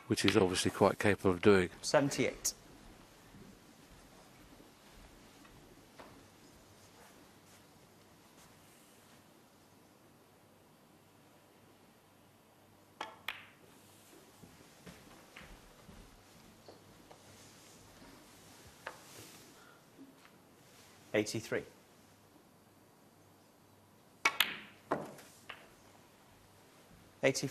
which he's obviously quite capable of doing. 78. $83. $84.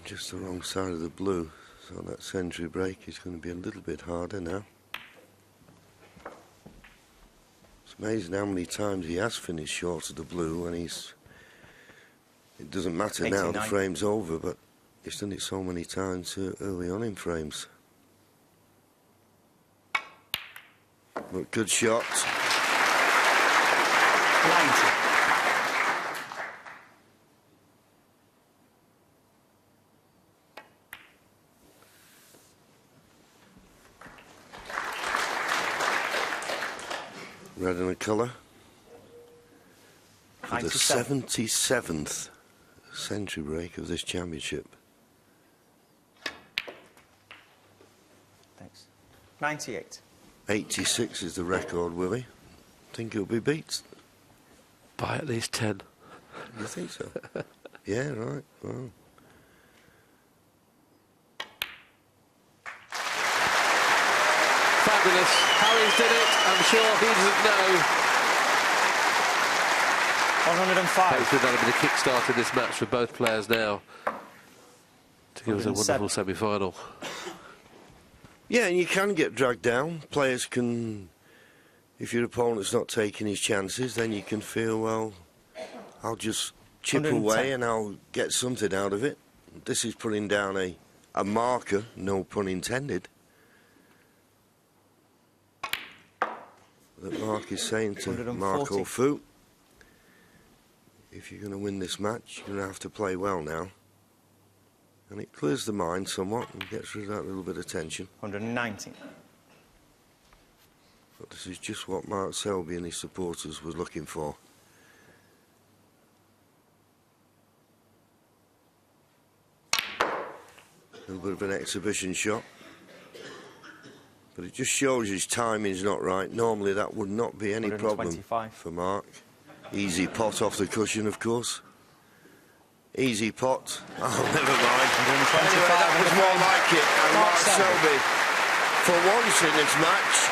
Just the wrong side of the blue. So that century break is going to be a little bit harder now. It's amazing how many times he has finished short of the blue, and it doesn't matter now, the 89. frame's over, but he's done it so many times early on in frames. But good shot. 90. Red and a colour. For the 97. 77th century break of this championship. Thanks. 98. 86 is the record, Willie. Think he'll be beat? By at least 10. You think so? Yeah, right. Well. Fabulous. Harry's did it. I'm sure he doesn't know. 105. Hopefully that'll be the kickstart in this match for both players now to give us a 107. wonderful semi-final. Yeah, and you can get dragged down. Players can, if your opponent's not taking his chances, then you can feel, well, I'll just chip 110. away and I'll get something out of it. This is putting down a marker, no pun intended, that Mark is saying to 140. Marco Fu, if you're going to win this match, you're going to have to play well now. And it clears the mind somewhat and gets rid of that little bit of tension. 190. But this is just what Mark Selby and his supporters were looking for. A little bit of an exhibition shot. But it just shows his timing's not right. Normally that would not be any problem 125. for Mark. Easy pot off the cushion, of course. Easy pot. Oh, never mind. Anyway, that was more like it. And Mark Selby, for once in this match,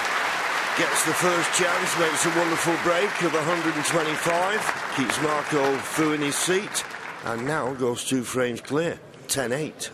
gets the first chance, makes a wonderful break of 125, keeps Marco Fu in his seat, and now goes 2 frames clear. 10-8.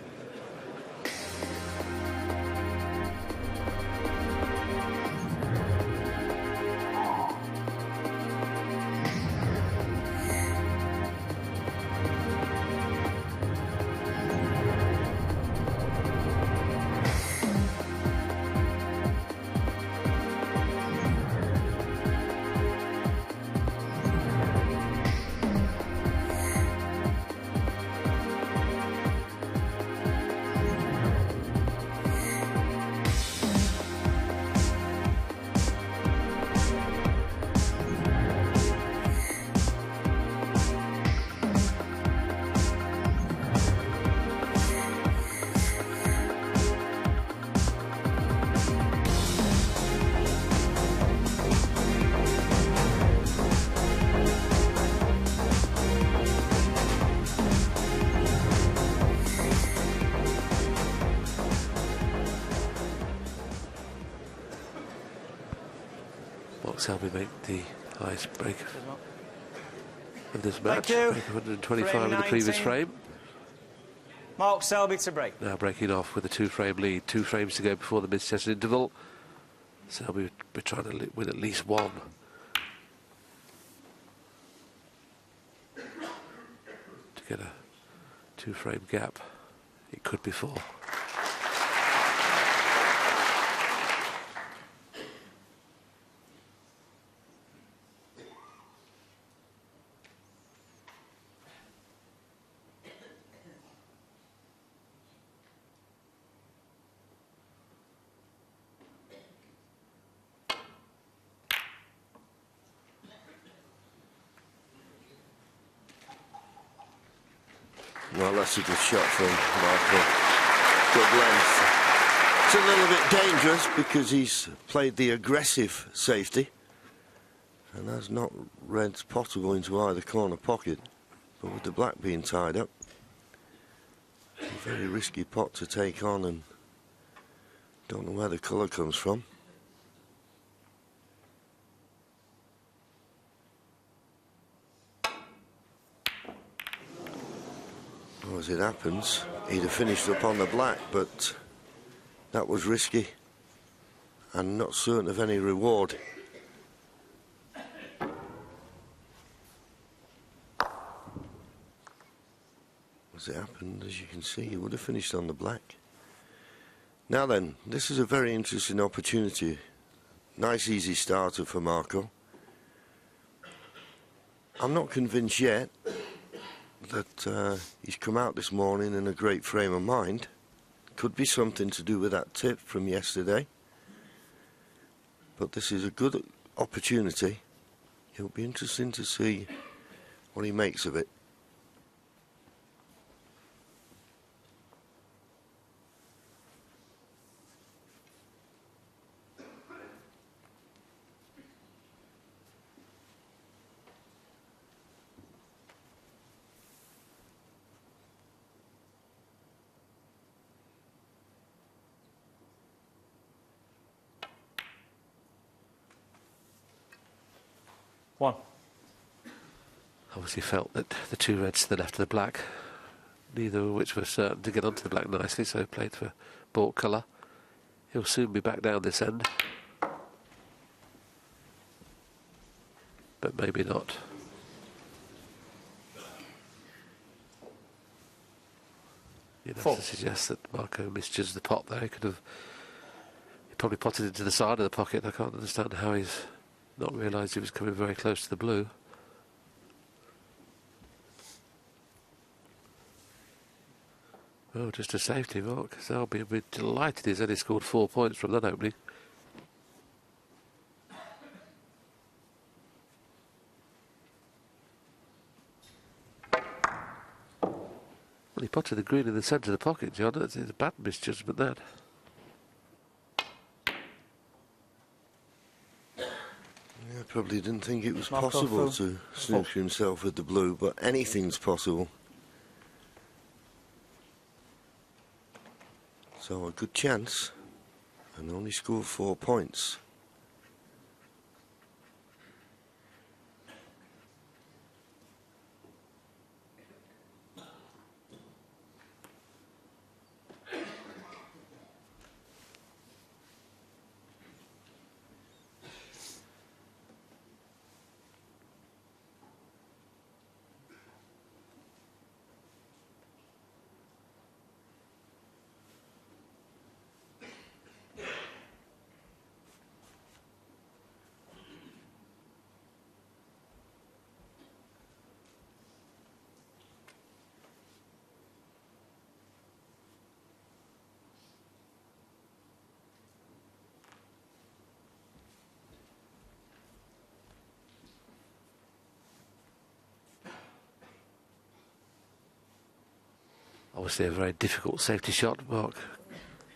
Selby make the highest break of this match. Thank you. Break of 125 in the previous frame. Mark Selby to break. Now breaking off with a 2-frame lead. 2 frames to go before the mid-session interval. Selby we're trying to win at least one. To get a 2-frame gap. It could be 4. Well, that's a good shot from Michael. Good length. It's a little bit dangerous because he's played the aggressive safety and has not read Potter go into either corner pocket. But with the black being tied up, it's a very risky pot to take on, and don't know where the colour comes from. Well, as it happens, he'd have finished up on the black, but that was risky and not certain of any reward. As it happened, as you can see, he would have finished on the black. Now then, this is a very interesting opportunity. Nice easy starter for Marco. I'm not convinced yet that he's come out this morning in a great frame of mind. Could be something to do with that tip from yesterday. But this is a good opportunity. It'll be interesting to see what he makes of it. One. Obviously felt that the 2 reds to the left of the black, neither of which were certain to get onto the black nicely, so played for bought colour. He'll soon be back down this end. But maybe not. You'd have to suggest that Marco misjudged the pot there. He probably potted into the side of the pocket. I can't understand how he's not realised he was coming very close to the blue. Oh, just a safety mark. Selby will be delighted he's only scored 4 points from that opening. Well, he potted the green in the centre of the pocket, John. It's a bad misjudgment, that. Probably didn't think it was possible to snooker himself with the blue, but anything's possible. So a good chance, and only scored 4 points. Obviously a very difficult safety shot. Mark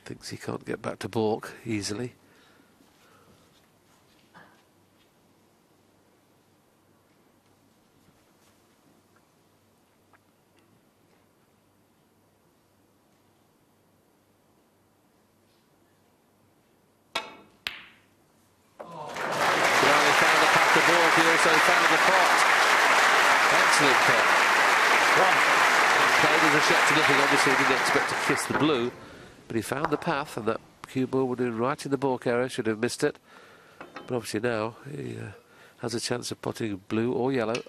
thinks he can't get back to baulk easily. Well, he found the path to baulk. He also found the pot. Excellent pot. Played was a shot to nothing. Obviously, he didn't expect to kiss the blue, but he found the path, and that cue ball would have been right in the balk area. Should have missed it. But obviously now he has a chance of potting blue or yellow.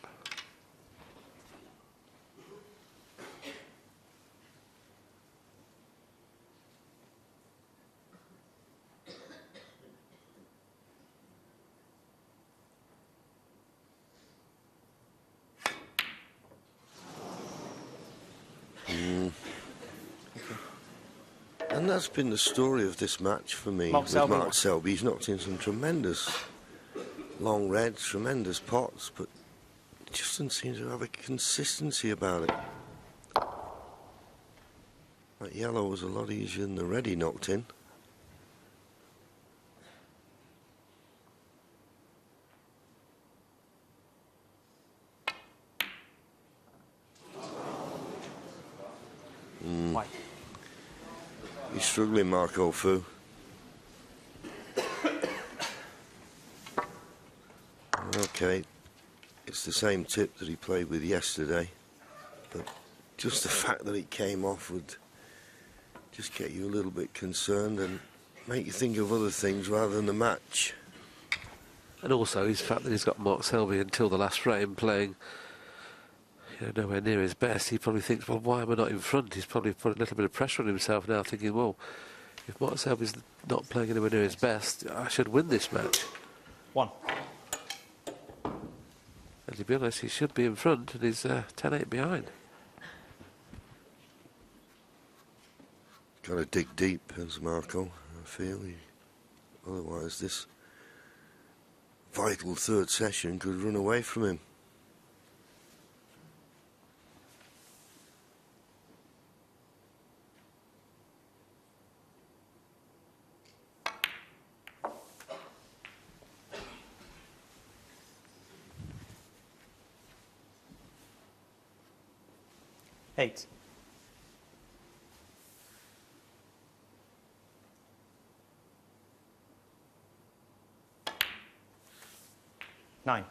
And that's been the story of this match for me with Mark Selby. He's knocked in some tremendous long reds, tremendous pots, but just doesn't seem to have a consistency about it. That yellow was a lot easier than the red he knocked in. White. He's struggling, Marco Fu. Okay, it's the same tip that he played with yesterday, but just the fact that it came off would just get you a little bit concerned and make you think of other things rather than the match. And also his fact that he's got Mark Selby until the last frame playing nowhere near his best. He probably thinks, well, why am I not in front? He's probably put a little bit of pressure on himself now, thinking, well, if Mark Selby's not playing anywhere near his best, I should win this match. 1. And to be honest, he should be in front, and he's 10-8 behind. Got to dig deep, as Marco, I feel. Otherwise, this vital third session could run away from him. Eight. 9.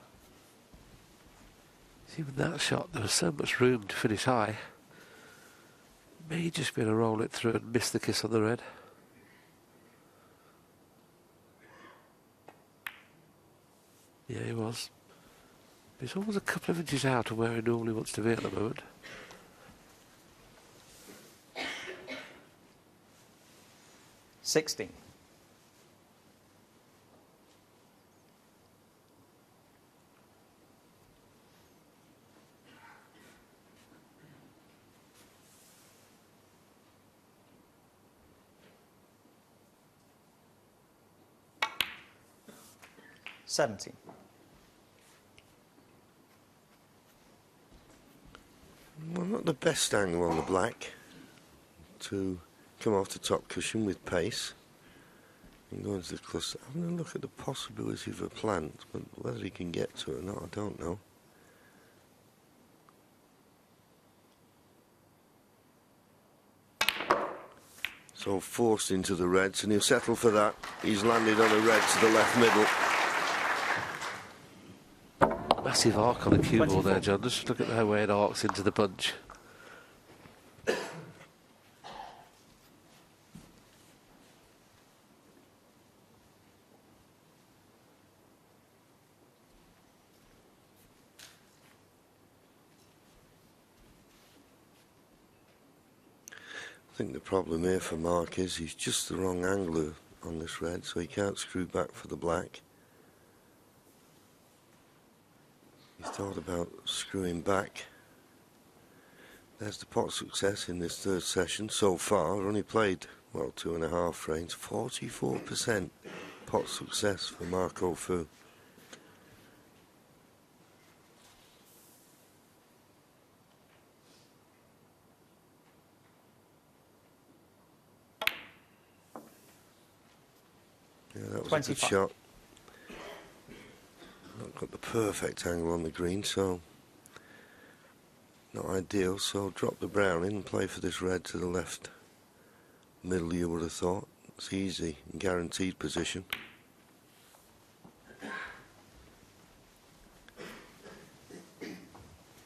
See, with that shot, there was so much room to finish high. May just be able to roll it through and miss the kiss on the red. Yeah, he was. He's almost a couple of inches out of where he normally wants to be at the moment. $16. $17. Well, not the best angle on the black to come off the top cushion with pace and go into the cluster. I'm going to look at the possibility of a plant, but whether he can get to it or not, I don't know. So forced into the reds, and he'll settle for that. He's landed on a red to the left middle. Massive arc on the cue ball there, John. Just look at the way it arcs into the bunch. I think the problem here for Mark is he's just the wrong angler on this red, so he can't screw back for the black. He's thought about screwing back. There's the pot success in this third session so far. Only played, well, 2.5 frames. 44% pot success for Marco Fu. Yeah, that was 25. a good shot. Not got the perfect angle on the green, so not ideal. So drop the brown in and play for this red to the left middle, you would have thought. It's easy and guaranteed position.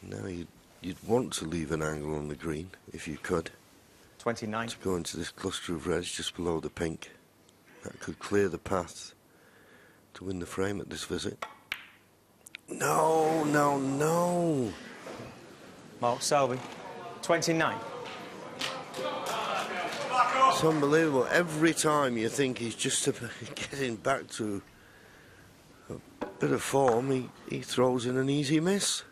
Now you You'd want to leave an angle on the green, if you could, 29. to go into this cluster of reds just below the pink. That could clear the path to win the frame at this visit. No, no, no. Mark Selby, 29. It's unbelievable. Every time you think he's just getting back to a bit of form, he throws in an easy miss.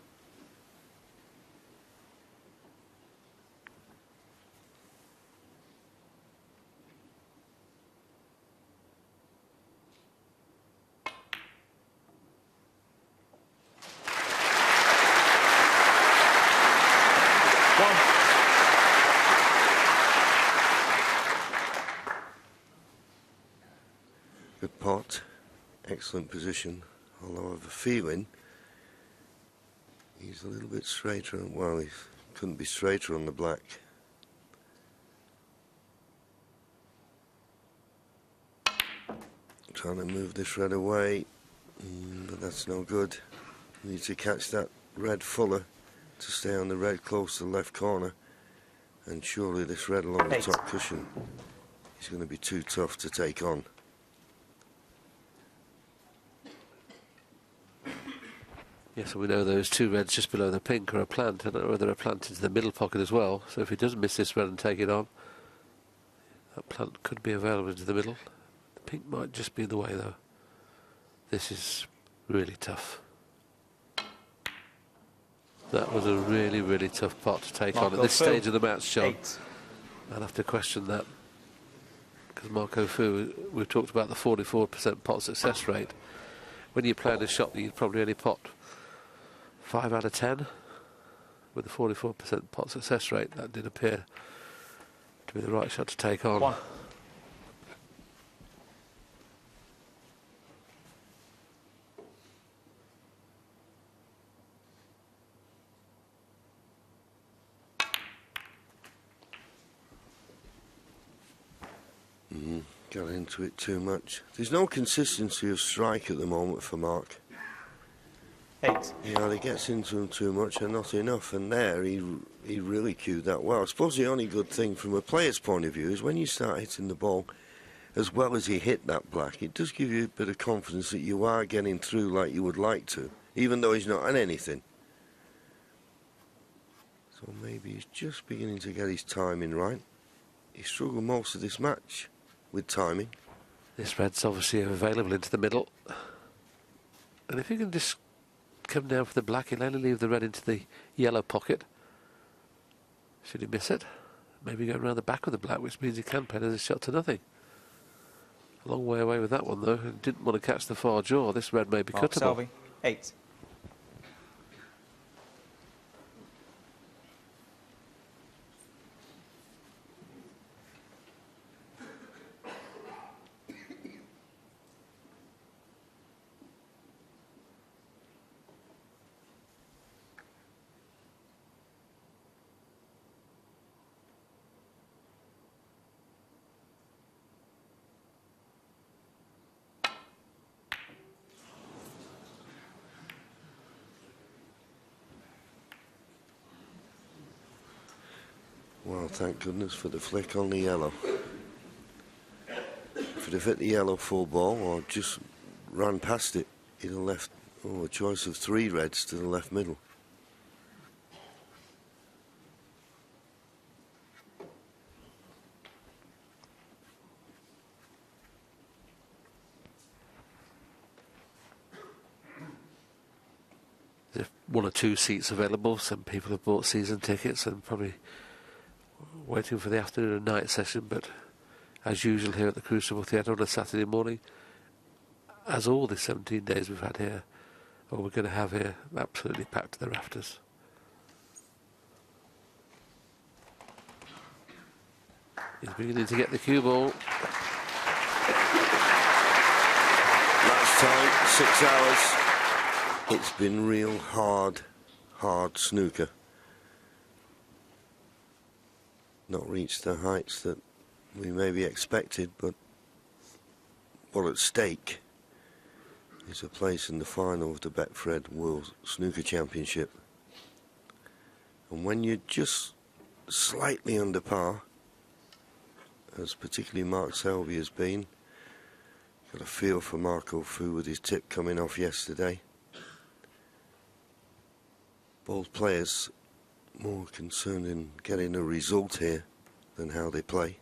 Good pot, excellent position, although I have a feeling he's a little bit straighter, well, he couldn't be straighter on the black. Trying to move this red away, but that's no good. Need to catch that red fuller to stay on the red close to the left corner, and surely this red along the top cushion is going to be too tough to take on. Yes, and we know those two reds just below the pink are a plant, and they're a plant into the middle pocket as well. So if he doesn't miss this red and take it on, that plant could be available into the middle. The pink might just be in the way, though. This is really tough. That was a really, really tough pot to take on at this stage of the match, John. I'd have to question that, because Marco Fu, we've talked about the 44% pot success rate. When you're playing a shot that you'd probably only pot 5 out of 10 with a 44% pot success rate, that did appear to be the right shot to take on. Got into it too much. There's no consistency of strike at the moment for Mark. 8. He either gets into him too much or not enough, and there he really cued that well. I suppose the only good thing from a player's point of view is when you start hitting the ball as well as he hit that black, it does give you a bit of confidence that you are getting through like you would like to, even though he's not on anything. So maybe he's just beginning to get his timing right. He struggled most of this match with timing. This red's obviously available into the middle, and if you can just come down for the black, he'll only leave the red into the yellow pocket. Should he miss it, maybe go around the back of the black, which means he can play as a shot to nothing. A long way away with that one, though. He didn't want to catch the far jaw. This red may be Mark cuttable. Selby, 8. Well, thank goodness for the flick on the yellow. If it had hit the yellow full ball or just ran past it, he'd have left a choice of 3 reds to the left middle. There's 1 or 2 seats available. Some people have bought season tickets and probably waiting for the afternoon and night session, but as usual here at the Crucible Theatre on a Saturday morning, as all the 17 days we've had here, or we're going to have here, absolutely packed to the rafters. He's beginning to get the cue ball. Last time, 6 hours. It's been real hard snooker. Not reached the heights that we maybe expected, but what at stake is a place in the final of the Betfred World Snooker Championship. And when you're just slightly under par, as particularly Mark Selby has been, got a feel for Marco Fu with his tip coming off yesterday. Both players more concerned in getting a result here than how they play.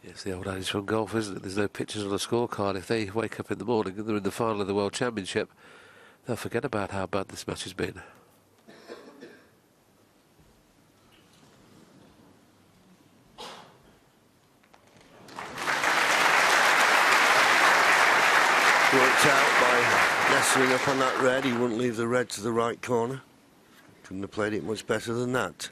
It's the old adage from golf, isn't it? There's no pictures on a scorecard. If they wake up in the morning and they're in the final of the World Championship, they'll forget about how bad this match has been. Worked out by nestling up on that red. He wouldn't leave the red to the right corner. Couldn't have played it much better than that.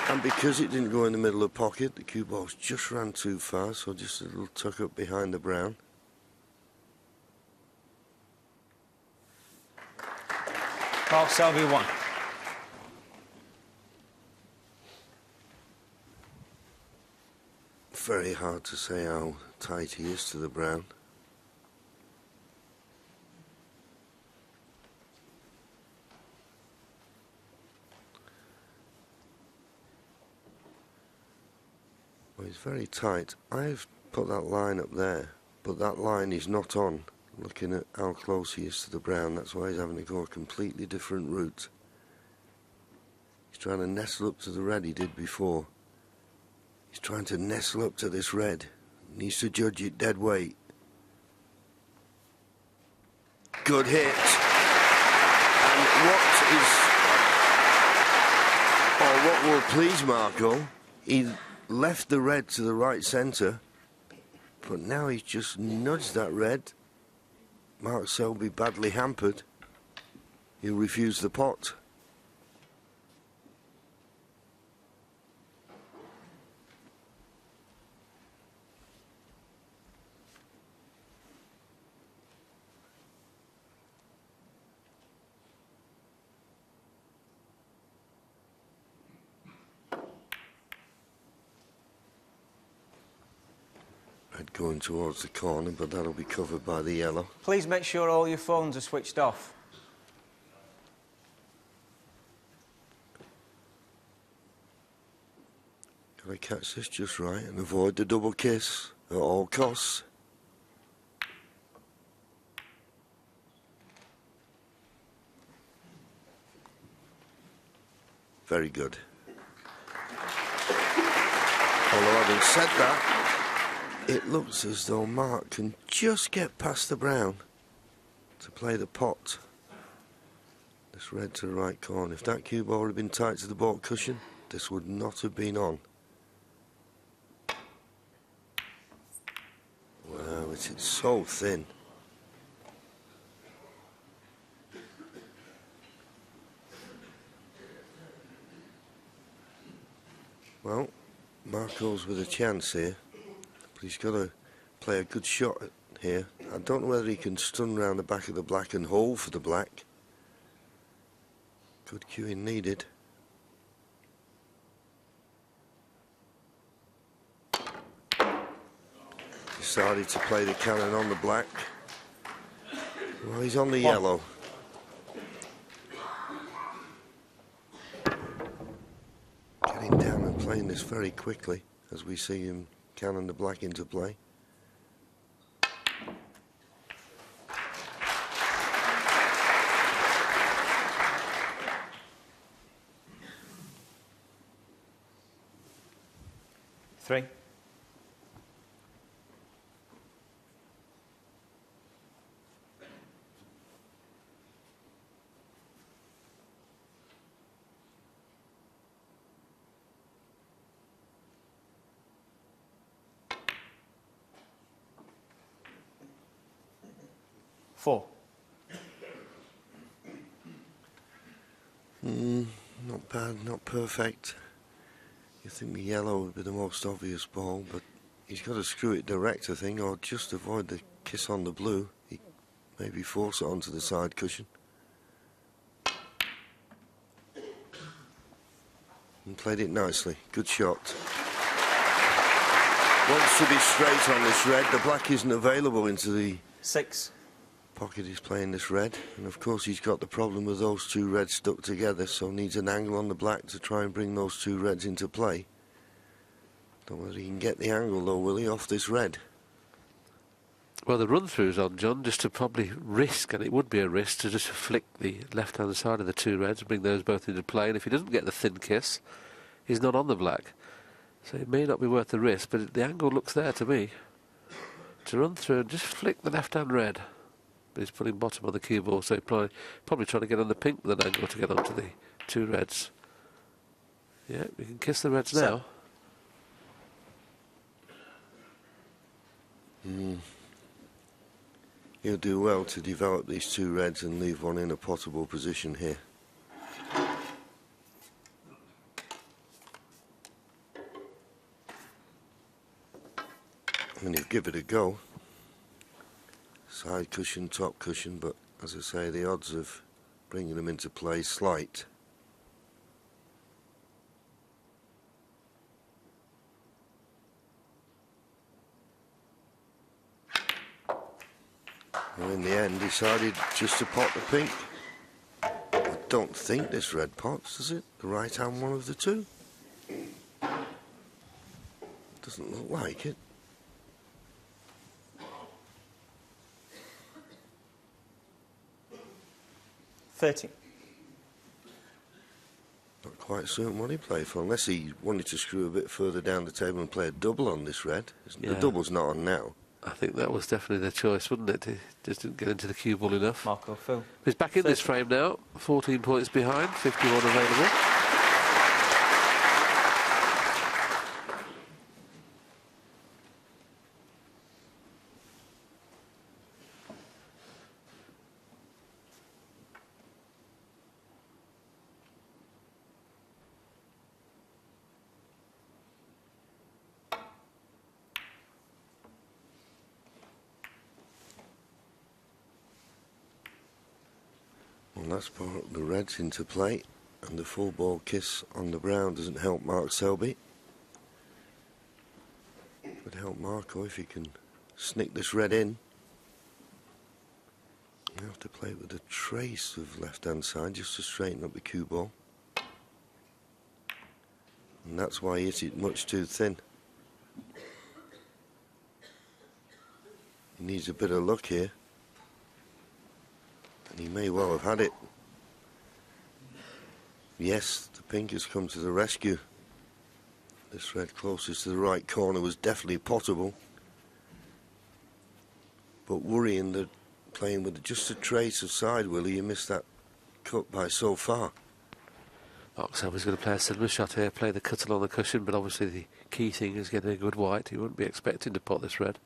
And because it didn't go in the middle of the pocket, the cue balls just ran too far, so just a little tuck up behind the brown. Mark Selby 1. Very hard to say how tight he is to the brown. Well, he's very tight. I've put that line up there, but that line is not on. Looking at how close he is to the brown, that's why he's having to go a completely different route. He's trying to nestle up to the red he did before. He's trying to nestle up to this red. Needs to judge it dead weight. Good hit. And what will please Marco, he left the red to the right centre, but now he's just nudged that red. Mark Selby badly hampered. He'll refuse the pot. Red going towards the corner, but that'll be covered by the yellow. Please make sure all your phones are switched off. Got to catch this just right and avoid the double kiss at all costs. Very good. Although having said that, it looks as though Mark can just get past the brown to play the pot. This red to the right corner. If that cue ball had been tight to the baulk cushion, this would not have been on. Wow, it's so thin. Well, Marco's with a chance here. He's got to play a good shot here. I don't know whether he can stun round the back of the black and hold for the black. Good cueing needed. Decided to play the cannon on the black. Well, he's on the yellow. Getting down and playing this very quickly as we see him cannon the black into play. Three. 4. Not bad, not perfect. You think the yellow would be the most obvious ball, but he's got to screw it direct, I think, or just avoid the kiss on the blue. He maybe force it onto the side cushion. And played it nicely. Good shot. Wants to be straight on this red. The black isn't available into the 6. pocket he's playing this red. And of course he's got the problem with those two reds stuck together, so needs an angle on the black to try and bring those two reds into play. Don't know whether he can get the angle though, will he, off this red? Well, the run-through's on, John, just to probably risk, and it would be a risk, to just flick the left-hand side of the two reds and bring those both into play. And if he doesn't get the thin kiss, he's not on the black. So it may not be worth the risk, but the angle looks there to me. To run through and just flick the left-hand red. But he's putting bottom on the cue ball, so he's probably trying to get on the pink with an angle to get onto the two reds. Yeah, we can kiss the reds now. He'll do well to develop these two reds and leave one in a potable position here. And he'll give it a go. Side cushion, top cushion, but as I say, the odds of bringing them into play slight. Well, in the end, decided just to pot the pink. I don't think this red pots, does it? The right-hand one of the two? Doesn't look like it. $30. Not quite certain what he played for, unless he wanted to screw a bit further down the table and play a double on this red. Yeah. The double's not on now. I think that was definitely the choice, wouldn't it? He just didn't get into the cue ball enough. Marco, Phil. He's back in this frame now, 14 points behind, 51 available. Well, that's brought the reds into play, and the full ball kiss on the brown doesn't help Mark Selby. Would help Marco if he can snick this red in. You have to play it with a trace of left-hand side just to straighten up the cue ball. And that's why he hit it much too thin. He needs a bit of luck here. And he may well have had it. Yes, the pink has come to the rescue. This red closest to the right corner was definitely potable. But worrying that playing with just a trace of side, Willie, you missed that cut by so far. Mark Selby's going to play a similar shot here, play the cut along the cushion, but obviously the key thing is getting a good white. He wouldn't be expecting to pot this red.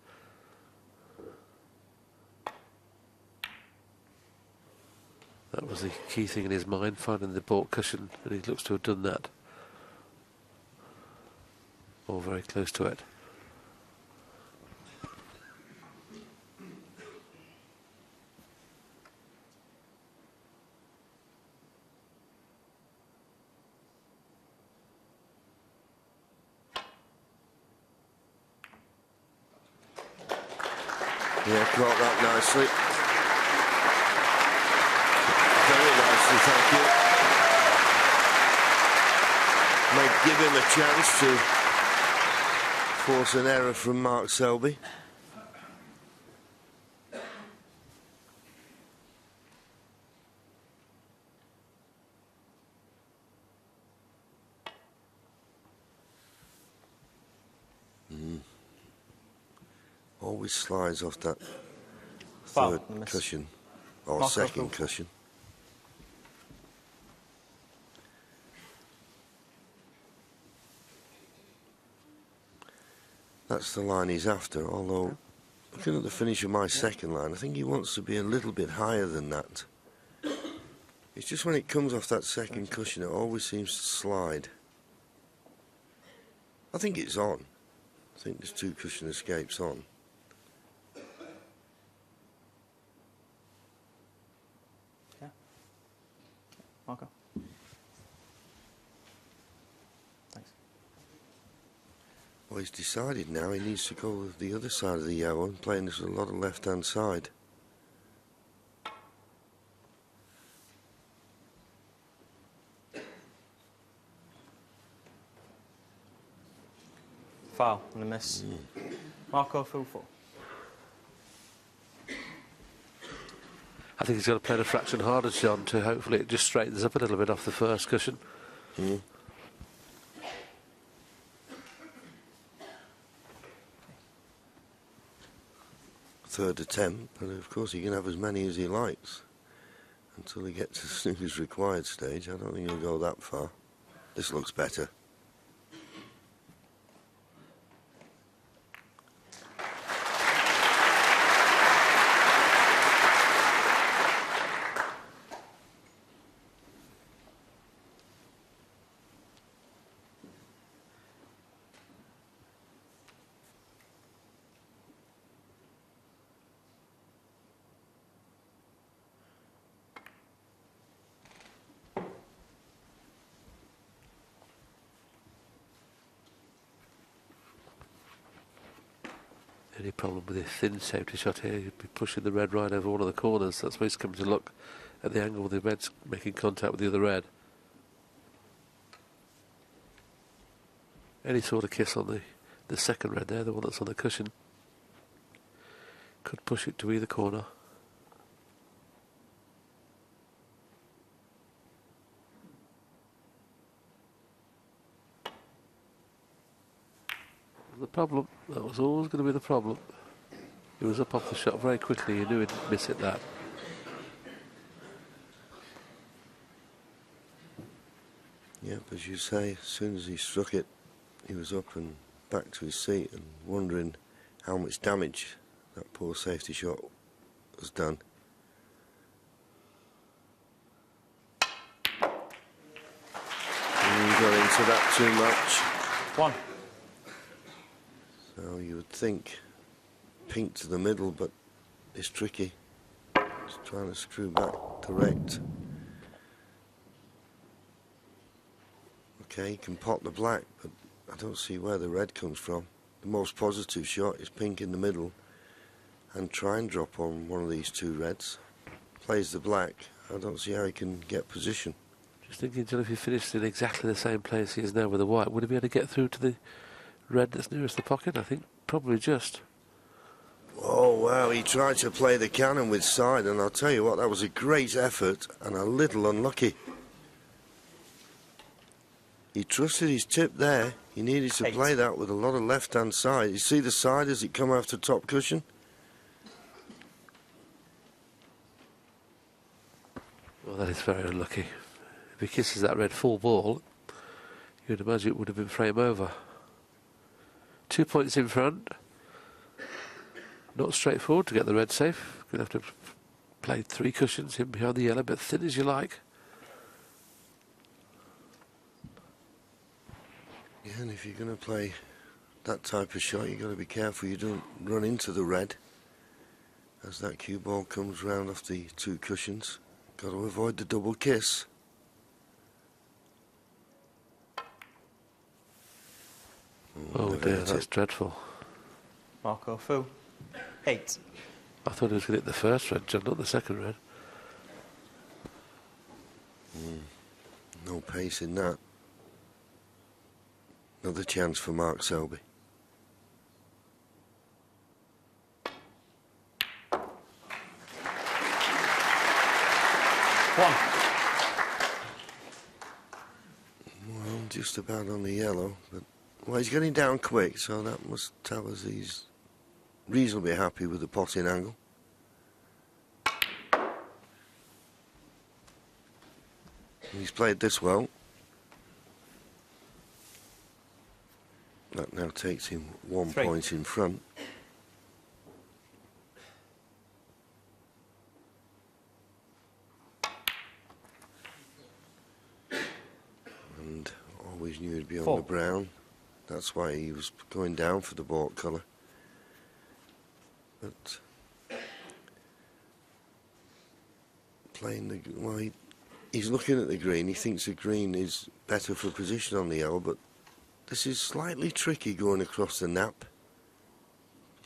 That was the key thing in his mind, finding the baulk cushion, and he looks to have done that. Or very close to it. Yeah, caught that nicely. Very nicely, thank you. Might give him a chance to force an error from Mark Selby. Always slides off that third cushion, or second cushion. That's the line he's after, although Looking at the finish of my second line, I think he wants to be a little bit higher than that. It's just when it comes off that second cushion, it always seems to slide. I think it's on. I think there's 2 cushion escapes on. Yeah. Marco. Thanks. Well, he's decided now he needs to go with the other side of the yellow and playing this with a lot of left-hand side. Foul and a miss. Marco, full 4. I think he's got to play a fraction harder, John, to hopefully it just straightens up a little bit off the first cushion. Third attempt, but of course he can have as many as he likes until he gets to snooker's required stage. I don't think he'll go that far. This looks better. Any problem with a thin safety shot here, you'd be pushing the red right over one of the corners. That's where he's coming to look at the angle the red's making contact with the other red. Any sort of kiss on the second red there, the one that's on the cushion, could push it to either corner. The problem, that was always going to be the problem. He was up off the shot very quickly, he knew he'd miss it that. Yep, as you say, as soon as he struck it, he was up and back to his seat and wondering how much damage that poor safety shot has done. And he got into that too much. 1. So you would think pink to the middle, but it's tricky. Just trying to screw back direct. Okay, he can pot the black, but I don't see where the red comes from. The most positive shot is pink in the middle and try and drop on one of these 2 reds. Plays the black. I don't see how he can get position. Just thinking, John, if he finished in exactly the same place he is now with the white, would he be able to get through to the red that's nearest the pocket? I think probably just. Oh, wow, he tried to play the cannon with side, and I'll tell you what, that was a great effort and a little unlucky. He trusted his tip there. He needed to play that with a lot of left-hand side. You see the side as it come after top cushion? Well, that is very unlucky. If he kisses that red full ball, you'd imagine it would have been frame over. 2 points in front. Not straightforward to get the red safe. Going to have to play 3 cushions, him behind the yellow, but thin as you like. Yeah, and if you're going to play that type of shot, you've got to be careful you don't run into the red as that cue ball comes round off the 2 cushions. Got to avoid the double kiss. Oh dear, that's dreadful. Marco, full 8. I thought he was going to hit the first red, John, not the second red. No pace in that. Another chance for Mark Selby. Well, just about on the yellow, but well, he's getting down quick, so that must tell us he's reasonably happy with the potting angle. He's played this well. That now takes him 1 3. point in front. always knew he'd be on 4. the brown. That's why he was going down for the baulk colour. But playing the well, he's looking at the green. He thinks the green is better for position on the yellow, but this is slightly tricky going across the nap.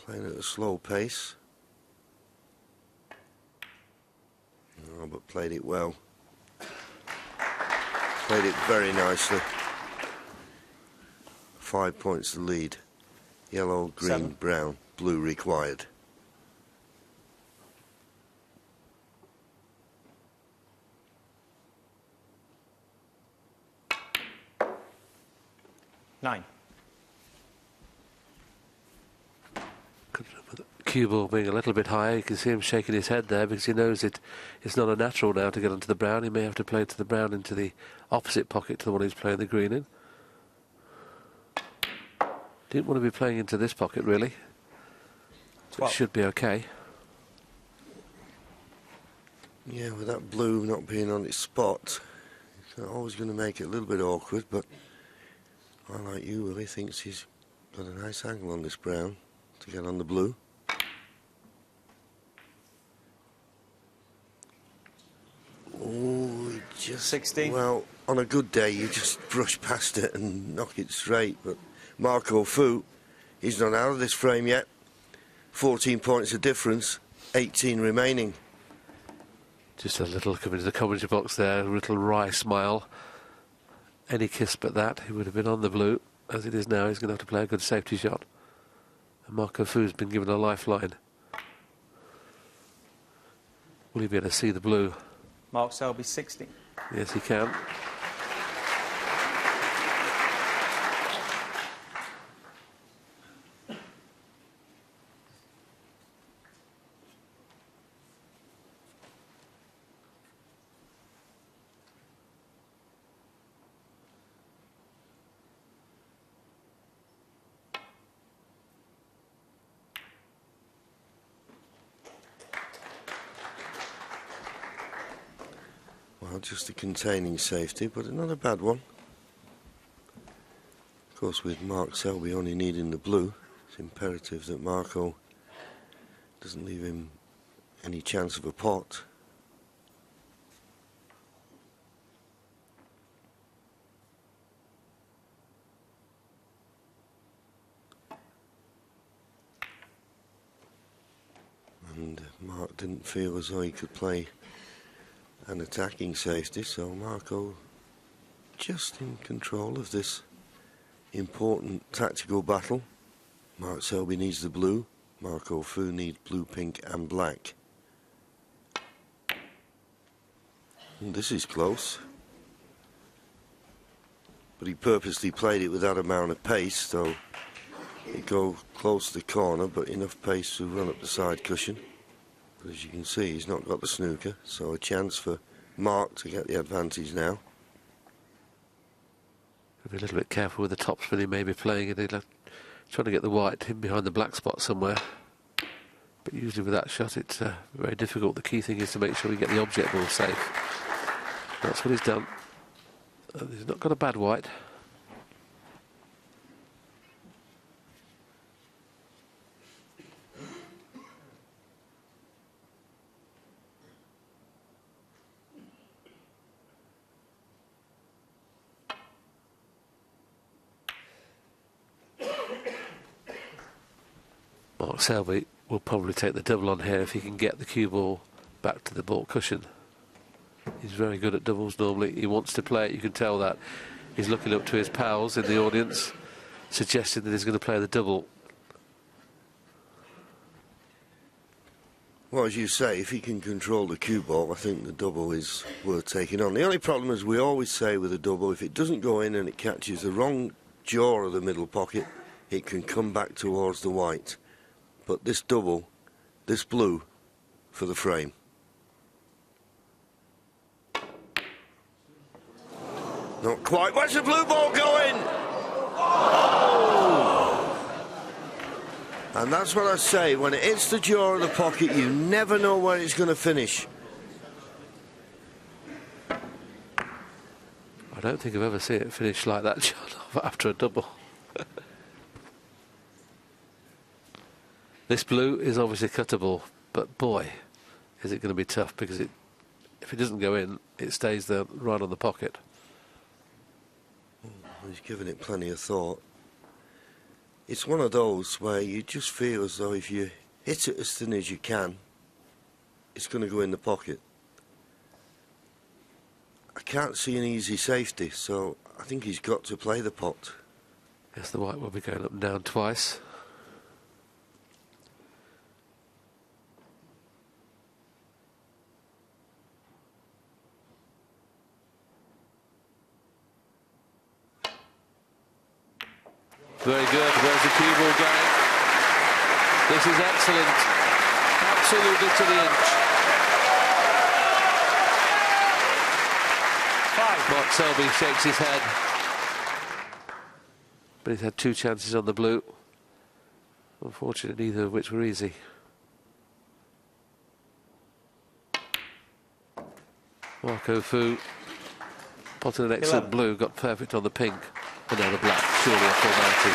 Playing at a slow pace. Oh, but played it well. Played it very nicely. 5 points to lead. Yellow, green, 7. brown, blue required. Nine. Cue ball being a little bit higher, you can see him shaking his head there because he knows it's not a natural now to get onto the brown. He may have to play to the brown into the opposite pocket to the one he's playing the green in. Didn't want to be playing into this pocket really. It should be okay. Yeah, with that blue not being on its spot, it's always going to make it a little bit awkward, but I, like you, Willie, thinks he's got a nice angle on this brown to get on the blue. Oh, just 16. Well, on a good day, you just brush past it and knock it straight. But Marco Fu, he's not out of this frame yet. 14 points of difference, 18 remaining. Just a little come into the commentary box there, a little wry smile. Any kiss but that, he would have been on the blue. As it is now, he's going to have to play a good safety shot. And Marco Fu's been given a lifeline. Will he be able to see the blue? Mark Selby, 60. Yes, he can. Well, just a containing safety, but not a bad one. Of course, with Mark Selby only needing the blue, it's imperative that Marco doesn't leave him any chance of a pot. And Mark didn't feel as though he could play an attacking safety, so Marco just in control of this important tactical battle. Mark Selby needs the blue, Marco Fu needs blue, pink and black. And this is close, but he purposely played it with that amount of pace, so it go close to the corner but enough pace to run up the side cushion. But as you can see, he's not got the snooker, so a chance for Mark to get the advantage now. Be a little bit careful with the top spin he may be playing it. He'll trying to get the white in behind the black spot somewhere. But usually with that shot it's very difficult. The key thing is to make sure you get the object ball safe. That's what he's done. He's not got a bad white. Mark Selby will probably take the double on here if he can get the cue ball back to the ball cushion. He's very good at doubles normally. He wants to play it, you can tell that. He's looking up to his pals in the audience, suggesting that he's going to play the double. Well, as you say, if he can control the cue ball, I think the double is worth taking on. The only problem, as we always say with a double, if it doesn't go in and it catches the wrong jaw of the middle pocket, it can come back towards the white. But this double, this blue, for the frame. Not quite. Where's the blue ball going? Oh! And that's what I say. When it hits the jaw of the pocket, you never know where it's going to finish. I don't think I've ever seen it finish like that, John, after a double. This blue is obviously cuttable, but boy, is it going to be tough, because if it doesn't go in, it stays there right on the pocket. He's given it plenty of thought. It's one of those where you just feel as though if you hit it as thin as you can, it's going to go in the pocket. I can't see an easy safety, so I think he's got to play the pot. Yes, the white will be going up and down twice. Very good. Where's the cue ball going? This is excellent. Absolutely to the inch. Mark Selby shakes his head. But he's had 2 chances on the blue. Unfortunately, neither of which were easy. Marco Fu potted an excellent blue, got perfect on the pink. And now the black, surely a formality.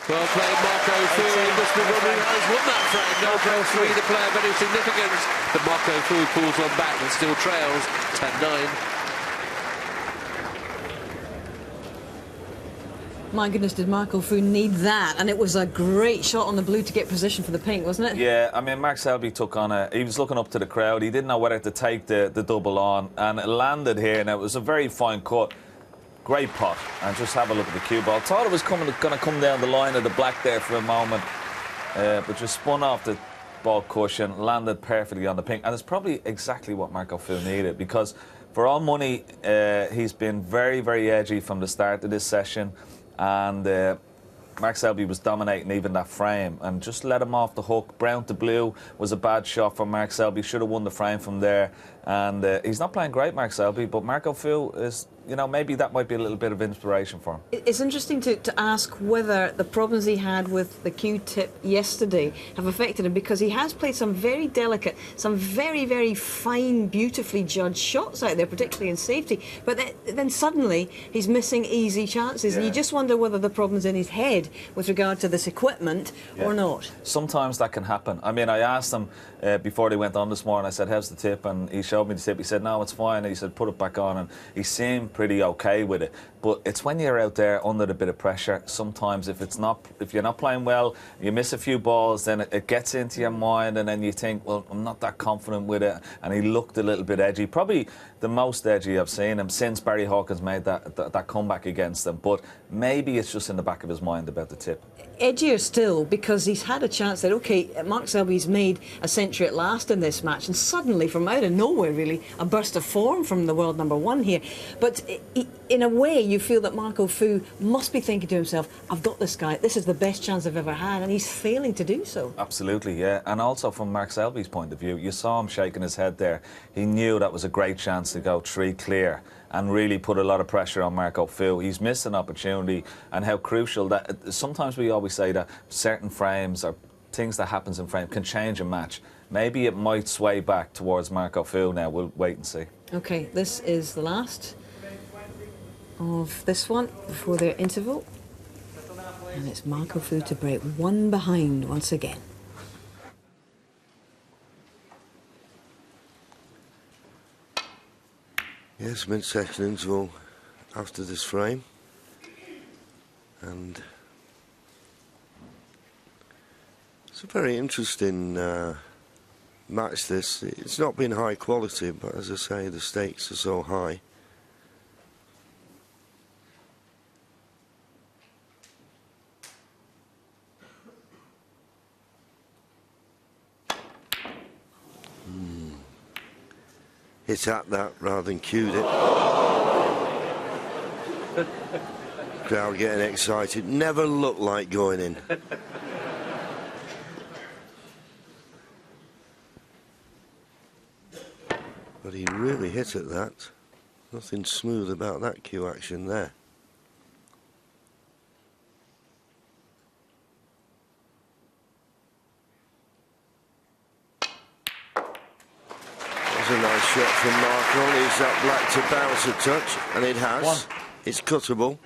Well played, Marco Fu. He must be wondering how he's won that frame. Marco Fu, the player of any significance. But Marco Fu pulls one back and still trails 10-9. My goodness, did Marco Fu need that? And it was a great shot on the blue to get position for the pink, wasn't it? Yeah, I mean, Mark Selby took on he was looking up to the crowd. He didn't know whether to take the double on, and it landed here. And it was a very fine cut. Great pot. And just have a look at the cue ball. I thought it was going to come down the line of the black there for a moment, but just spun off the ball cushion, landed perfectly on the pink. And it's probably exactly what Marco Fu needed, because for all money, he's been very, very edgy from the start of this session. And Mark Selby was dominating even that frame, and just let him off the hook. Brown to blue was a bad shot for Mark Selby. Should have won the frame from there. And he's not playing great, Mark Selby, but Marco Fu is, you know, maybe that might be a little bit of inspiration for him. It's interesting to ask whether the problems he had with the cue tip yesterday have affected him, because he has played some very delicate, some very, very fine, beautifully judged shots out there, particularly in safety. But then suddenly he's missing easy chances, and you just wonder whether the problem's in his head with regard to this equipment or not. Sometimes that can happen. I mean, I asked him before they went on this morning, I said, how's the tip? And he showed me the tip. He said, no, it's fine. And he said, put it back on. And he seemed pretty okay with it. But it's when you're out there under a bit of pressure, sometimes if you're not playing well, you miss a few balls, then it gets into your mind, and then you think, well, I'm not that confident with it. And he looked a little bit edgy, probably the most edgy I've seen him since Barry Hawkins made that comeback against them. But maybe it's just in the back of his mind about the tip. Edgier still, because he's had a chance that, OK, Mark Selby's made a century at last in this match, and suddenly, from out of nowhere, really, a burst of form from the world #1 here. But in a way, you feel that Marco Fu must be thinking to himself, I've got this guy, this is the best chance I've ever had, and he's failing to do so. Absolutely, yeah. And also from Mark Selby's point of view, you saw him shaking his head there. He knew that was a great chance to go 3 clear and really put a lot of pressure on Marco Fu. He's missed an opportunity, and how crucial that. Sometimes we always say that certain frames or things that happens in frame can change a match. Maybe it might sway back towards Marco Fu now. We'll wait and see. OK, this is the last of this one before their interval. And it's Marco Fu to break 1 behind once again. Yes, mid-section interval after this frame. And it's a very interesting match, this. It's not been high quality, but as I say, the stakes are so high. Hit at that rather than cued it. Crowd getting excited. Never looked like going in. But he really hit at that. Nothing smooth about that cue action there. a nice shot from Marco. Leaves that black to bounce a touch, and it has. One. It's cuttable.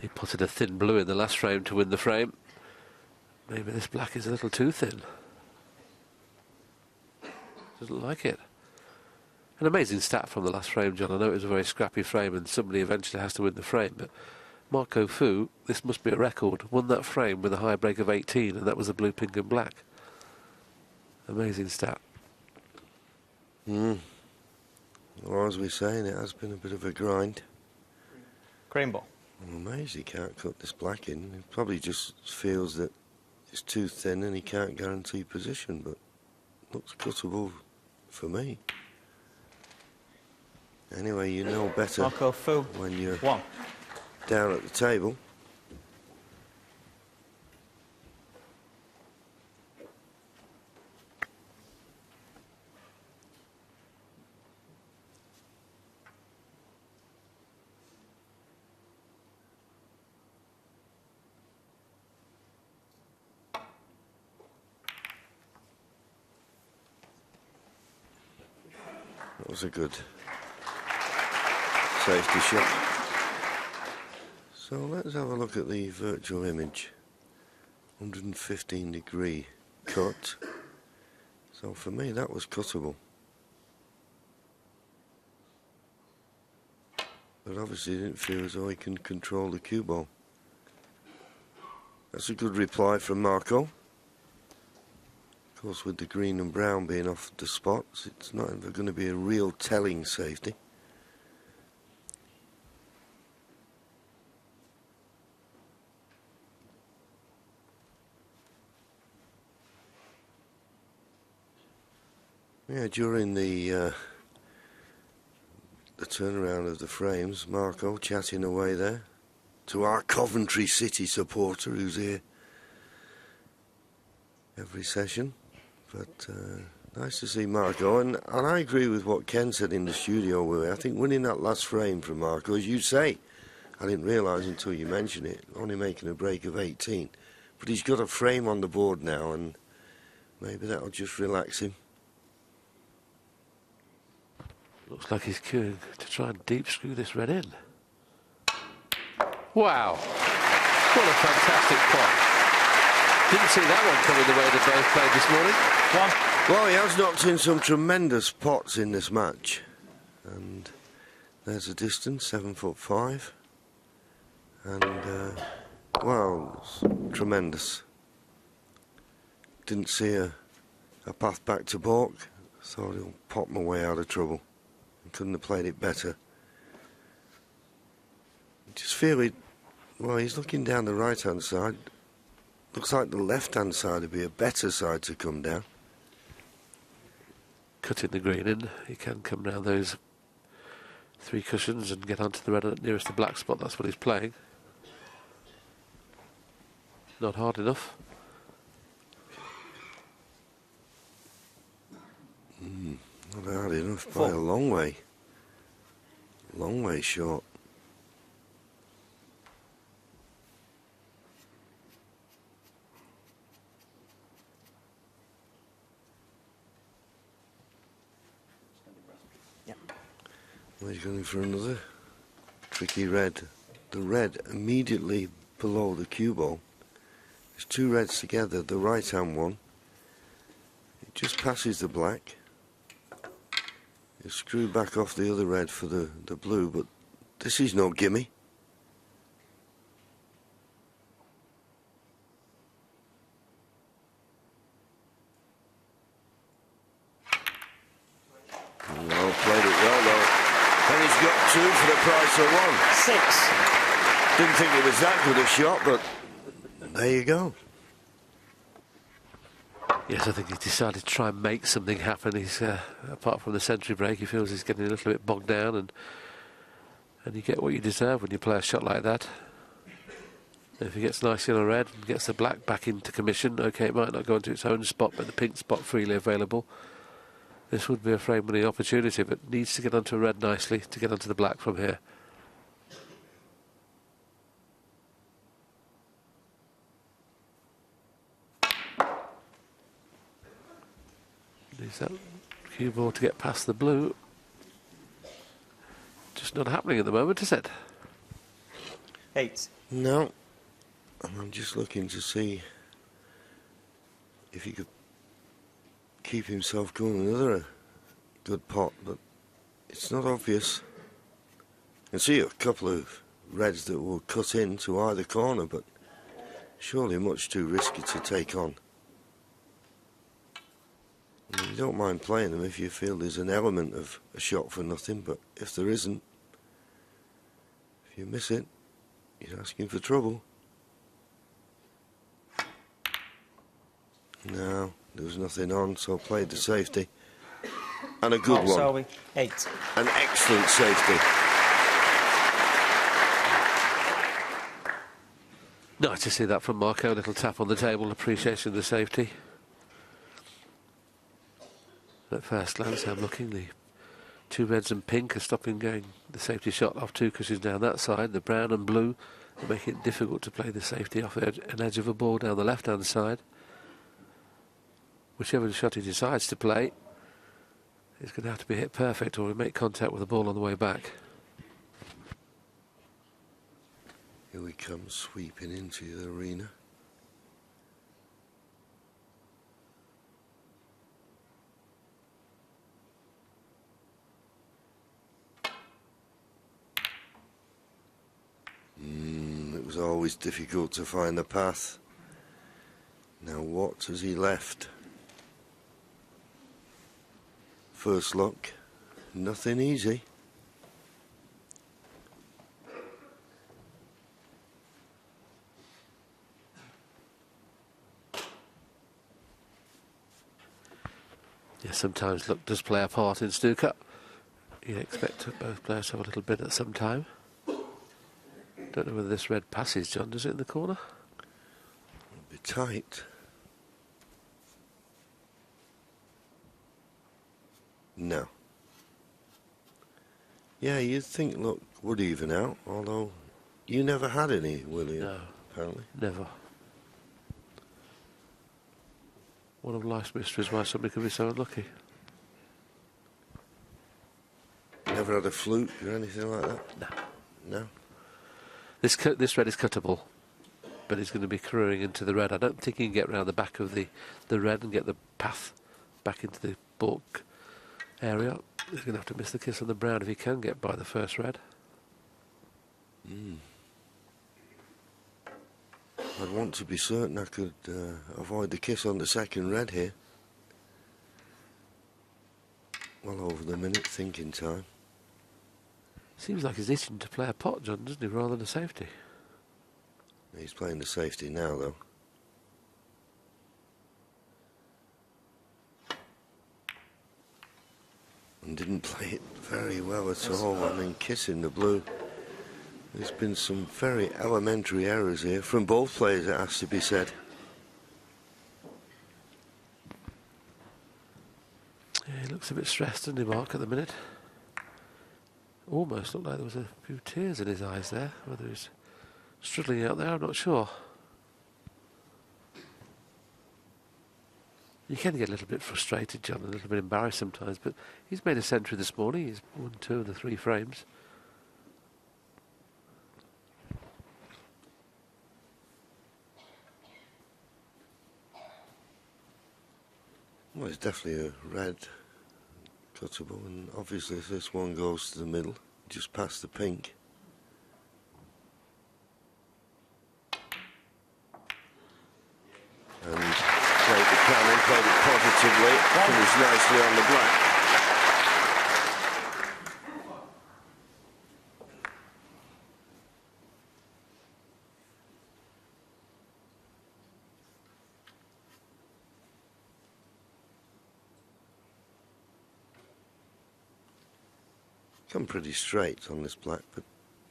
He potted a thin blue in the last frame to win the frame. Maybe this black is a little too thin. Doesn't like it. An amazing stat from the last frame, John. I know it was a very scrappy frame and somebody eventually has to win the frame, but Marco Fu, this must be a record, won that frame with a high break of 18, and that was the blue, pink and black. Amazing stat. Well, as we're saying, it has been a bit of a grind. Green ball. I'm amazed he can't cut this black in. He probably just feels that it's too thin and he can't guarantee position, but looks cuttable for me. Anyway, you know better Marco Fu. when you're One. down at the table. That was a good safety shot. So let's have a look at the virtual image. 115-degree cut. So for me that was cuttable. But obviously he didn't feel as though he can control the cue ball. That's a good reply from Marco. Of course, with the green and brown being off the spots, it's not ever going to be a real telling safety. Yeah, during the turnaround of the frames, Marco chatting away there to our Coventry City supporter who's here every session. But nice to see Marco, and I agree with what Ken said in the studio. With I think winning that last frame for Marco, as you say, I didn't realise until you mentioned it, only making a break of 18. But he's got a frame on the board now, and maybe that'll just relax him. Looks like he's queuing to try and deep screw this red in. Wow. What a fantastic pot. Didn't see that one coming the way they both played this morning. Well, he has knocked in some tremendous pots in this match. And there's a distance, 7'5". And, well, it's tremendous. Didn't see a path back to balk. Thought he'll pop my way out of trouble. Couldn't have played it better. Just feel it. Well, he's looking down the right-hand side. Looks like the left-hand side would be a better side to come down. Cutting the green in, he can come down those three cushions and get onto the red nearest the black spot. That's what he's playing. Not hard enough. Not hard enough by a long way. Long way short. Yep. Well, he's going for another tricky red. The red immediately below the cue ball. There's two reds together, the right hand one. It just passes the black. You screw back off the other red for the blue, but this is no gimme. Well, played it well though. And he's got two for the price of one. 6. Didn't think it was that good a shot, but there you go. Yes, I think he's decided to try and make something happen. He's, apart from the century break, he feels he's getting a little bit bogged down, and you get what you deserve when you play a shot like that. If he gets nicely on a red and gets the black back into commission, okay, it might not go into its own spot, but the pink spot freely available. This would be a frame-winning opportunity, but needs to get onto a red nicely to get onto the black from here. Is that cue ball to get past the blue? Just not happening at the moment, is it? 8. No. And I'm just looking to see if he could keep himself going another good pot, but it's not obvious. I can see a couple of reds that will cut into either corner, but surely much too risky to take on. I mean, you don't mind playing them if you feel there's an element of a shot for nothing, but if there isn't, if you miss it, you're asking for trouble. No, there was nothing on, so I played the safety. And a good one. Selby, 8. An excellent safety. Nice to see that from Marco. A little tap on the table, appreciation of the safety. At first glance, I'm looking. The two reds and pink are stopping going the safety shot off two cushions down that side. The brown and blue are making it difficult to play the safety off an edge of a ball down the left-hand side. Whichever shot he decides to play, it's going to have to be hit perfect or we make contact with the ball on the way back. Here we come sweeping into the arena. It was always difficult to find the path. Now what has he left? First look, nothing easy. Yeah, sometimes luck does play a part in snooker. You'd expect both players to have a little bit at some time. Don't know whether this red passes, John, does it, in the corner? It'll be tight. No. Yeah, you'd think luck would even out, although you never had any, will you? No. Apparently. Never. One of life's mysteries why somebody could be so unlucky. Never had a fluke or anything like that? No. No? This red is cuttable, but he's going to be careering into the red. I don't think he can get round the back of the red and get the path back into the balk area. He's going to have to miss the kiss on the brown if he can get by the first red. I'd want to be certain I could avoid the kiss on the second red here. Well over the minute thinking time. Seems like he's itching to play a pot, John, doesn't he, rather than a safety? He's playing the safety now, though. And didn't play it very well at all. I mean, kissing the blue. There's been some very elementary errors here from both players, it has to be said. Yeah, he looks a bit stressed, doesn't he, Mark, at the minute? Almost looked like there was a few tears in his eyes there. Whether he's struggling out there, I'm not sure. You can get a little bit frustrated, John, a little bit embarrassed sometimes, but he's made a century this morning. He's won 2 of the 3 frames. Well, it's definitely a red cuttable, and obviously if this one goes to the middle, just past the pink. And played the cannon, played it positively, finished nicely on the black. Come pretty straight on this black, but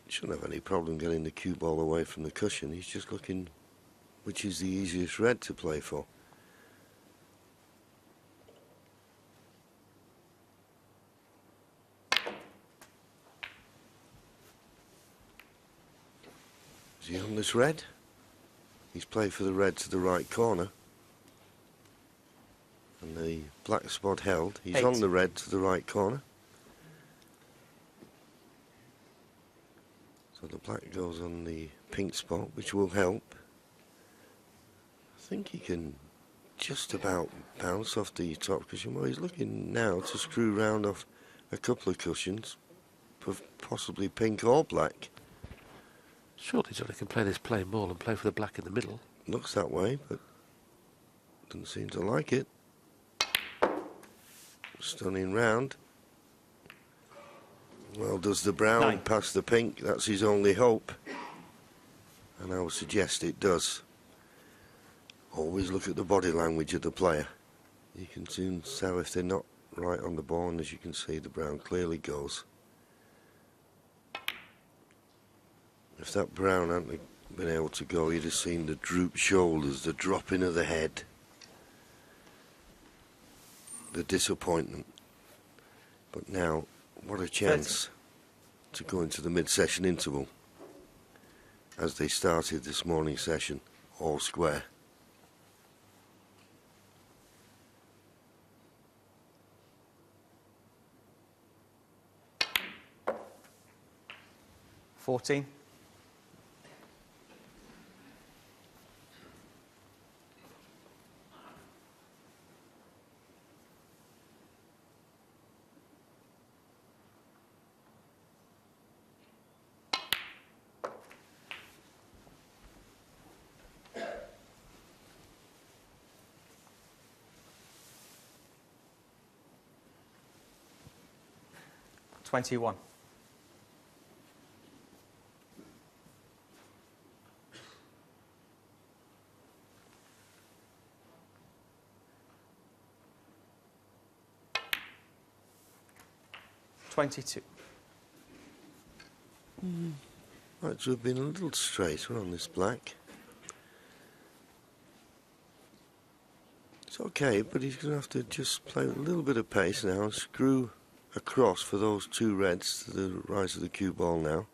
shouldn't have any problem getting the cue ball away from the cushion. He's just looking which is the easiest red to play for. Is he on this red? He's played for the red to the right corner. And the black spot held. He's 8. on the red to the right corner. So the black goes on the pink spot, which will help. I think he can just about bounce off the top cushion. Well, he's looking now to screw round off a couple of cushions, possibly pink or black. Surely Johnny can play this plain ball and play for the black in the middle. Looks that way, but doesn't seem to like it. Stunning round. Well, does the brown 9. pass the pink? That's his only hope. And I would suggest it does. Always look at the body language of the player. You can soon tell if they're not right on the ball, and as you can see, the brown clearly goes. If that brown hadn't been able to go, you'd have seen the drooped shoulders, the dropping of the head, the disappointment. But now, what a chance to go into the mid-session interval as they started this morning's session, all square. $14. 21. $22. Might to have been a little straighter on this black. It's okay, but he's going to have to just play with a little bit of pace now and screw across for those two reds to the right of the cue ball now.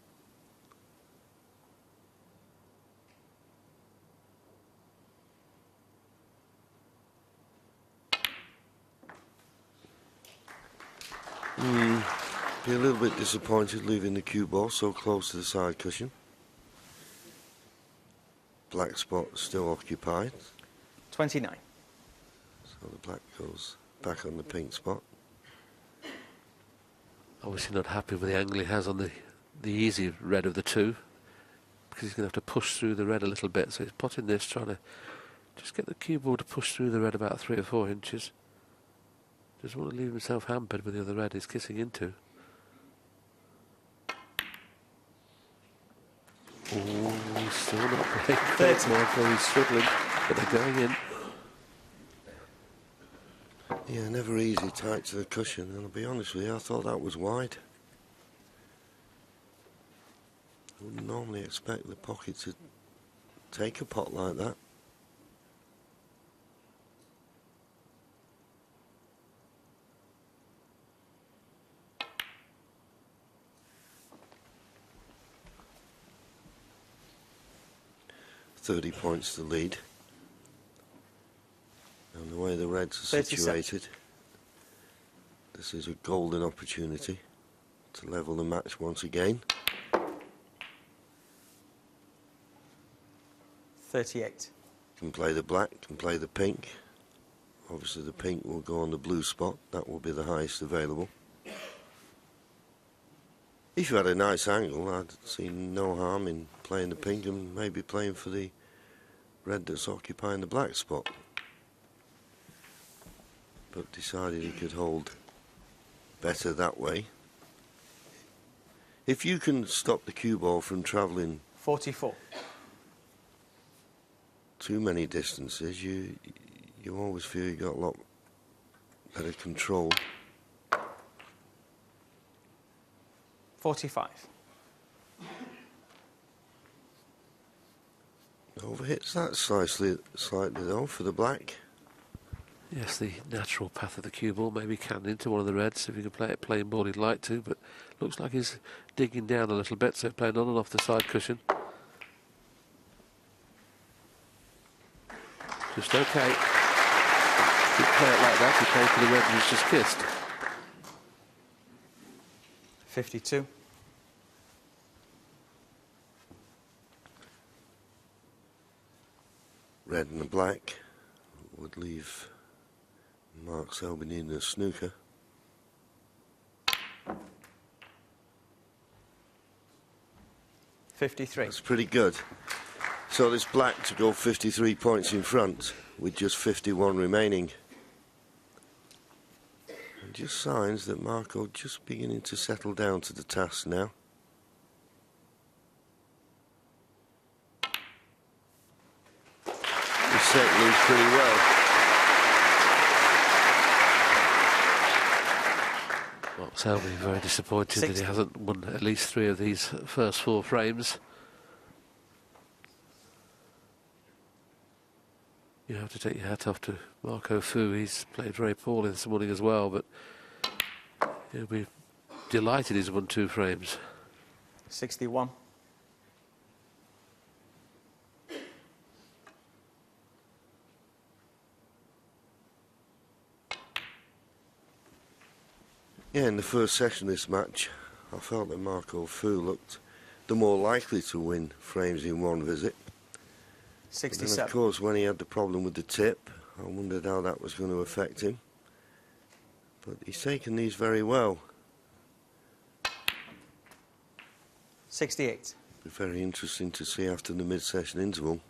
Be a little bit disappointed leaving the cue ball so close to the side cushion. Black spot still occupied. 29. So the black goes back on the pink spot. Obviously not happy with the angle he has on the easy red of the two, because he's going to have to push through the red a little bit. So he's potting this, trying to just get the cue ball to push through the red about 3 or 4 inches. Doesn't want to leave himself hampered with the other red he's kissing into. Oh, he's still not playing great, Michael. He's struggling, but they're going in. Yeah, never easy, tight to the cushion, and I'll be honest with you, I thought that was wide. I wouldn't normally expect the pocket to take a pot like that. .30 points to lead. And the way the reds are situated, this is a golden opportunity to level the match once again. 38. Can play the black, can play the pink. Obviously the pink will go on the blue spot. That will be the highest available. If you had a nice angle, I'd see no harm in playing the pink and maybe playing for the red that's occupying the black spot. But decided he could hold better that way. If you can stop the cue ball from travelling 44. too many distances, you always feel you got a lot better control. 45. Overhits that slightly though for the black. Yes, the natural path of the cue ball, maybe canned into one of the reds if he can play it plain ball he'd like to, but looks like he's digging down a little bit, so playing on and off the side cushion. Just okay. Didn't play it like that. He played for the red and was just kissed. 52. Red and the black would leave Mark Selby in the snooker. $53. That's pretty good. So this black to go 53 points in front with just 51 remaining. And just signs that Marco just beginning to settle down to the task now. He's set loose pretty well. Well, Selby very disappointed that he hasn't won at least 3 of these first 4 frames. You have to take your hat off to Marco Fu. He's played very poorly this morning as well, but he'll be delighted he's won 2 frames. 61. Yeah, in the first session of this match, I felt that Marco Fu looked the more likely to win frames in one visit. 67. And of course, when he had the problem with the tip, I wondered how that was going to affect him. But he's taken these very well. 68. Be very interesting to see after the mid-session interval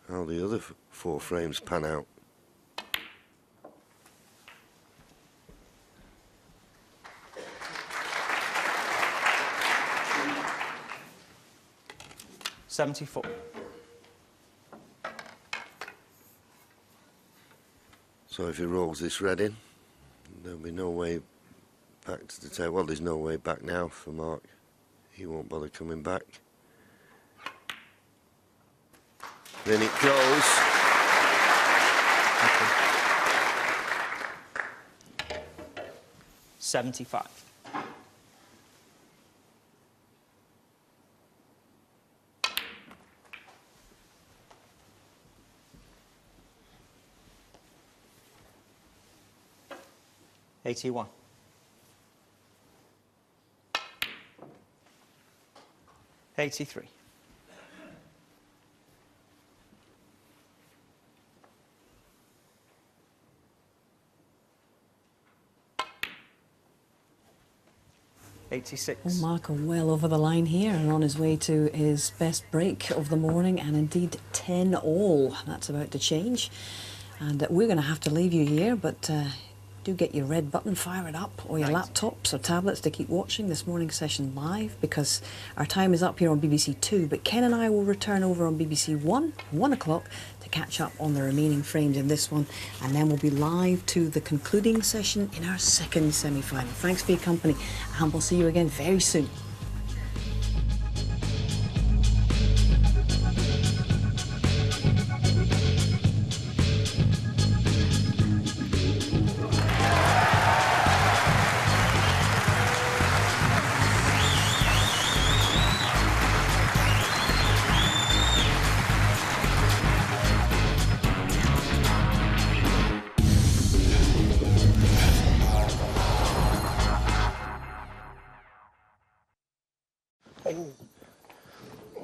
how the other 4 frames pan out. $74. So if he rolls this red in, there'll be no way back to the table. Well, there's no way back now for Mark. He won't bother coming back. Then it goes. Okay. 75. $81. 83. $86. Well, Marco well over the line here and on his way to his best break of the morning, and indeed 10 all. That's about to change, and we're going to have to leave you here, but do get your red button, fire it up, or your laptops or tablets to keep watching this morning's session live, because our time is up here on BBC 2, but Ken and I will return over on BBC 1 o'clock to catch up on the remaining frames in this one, and then we'll be live to the concluding session in our second semi-final. Thanks for your company, and we'll see you again very soon.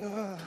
Oh.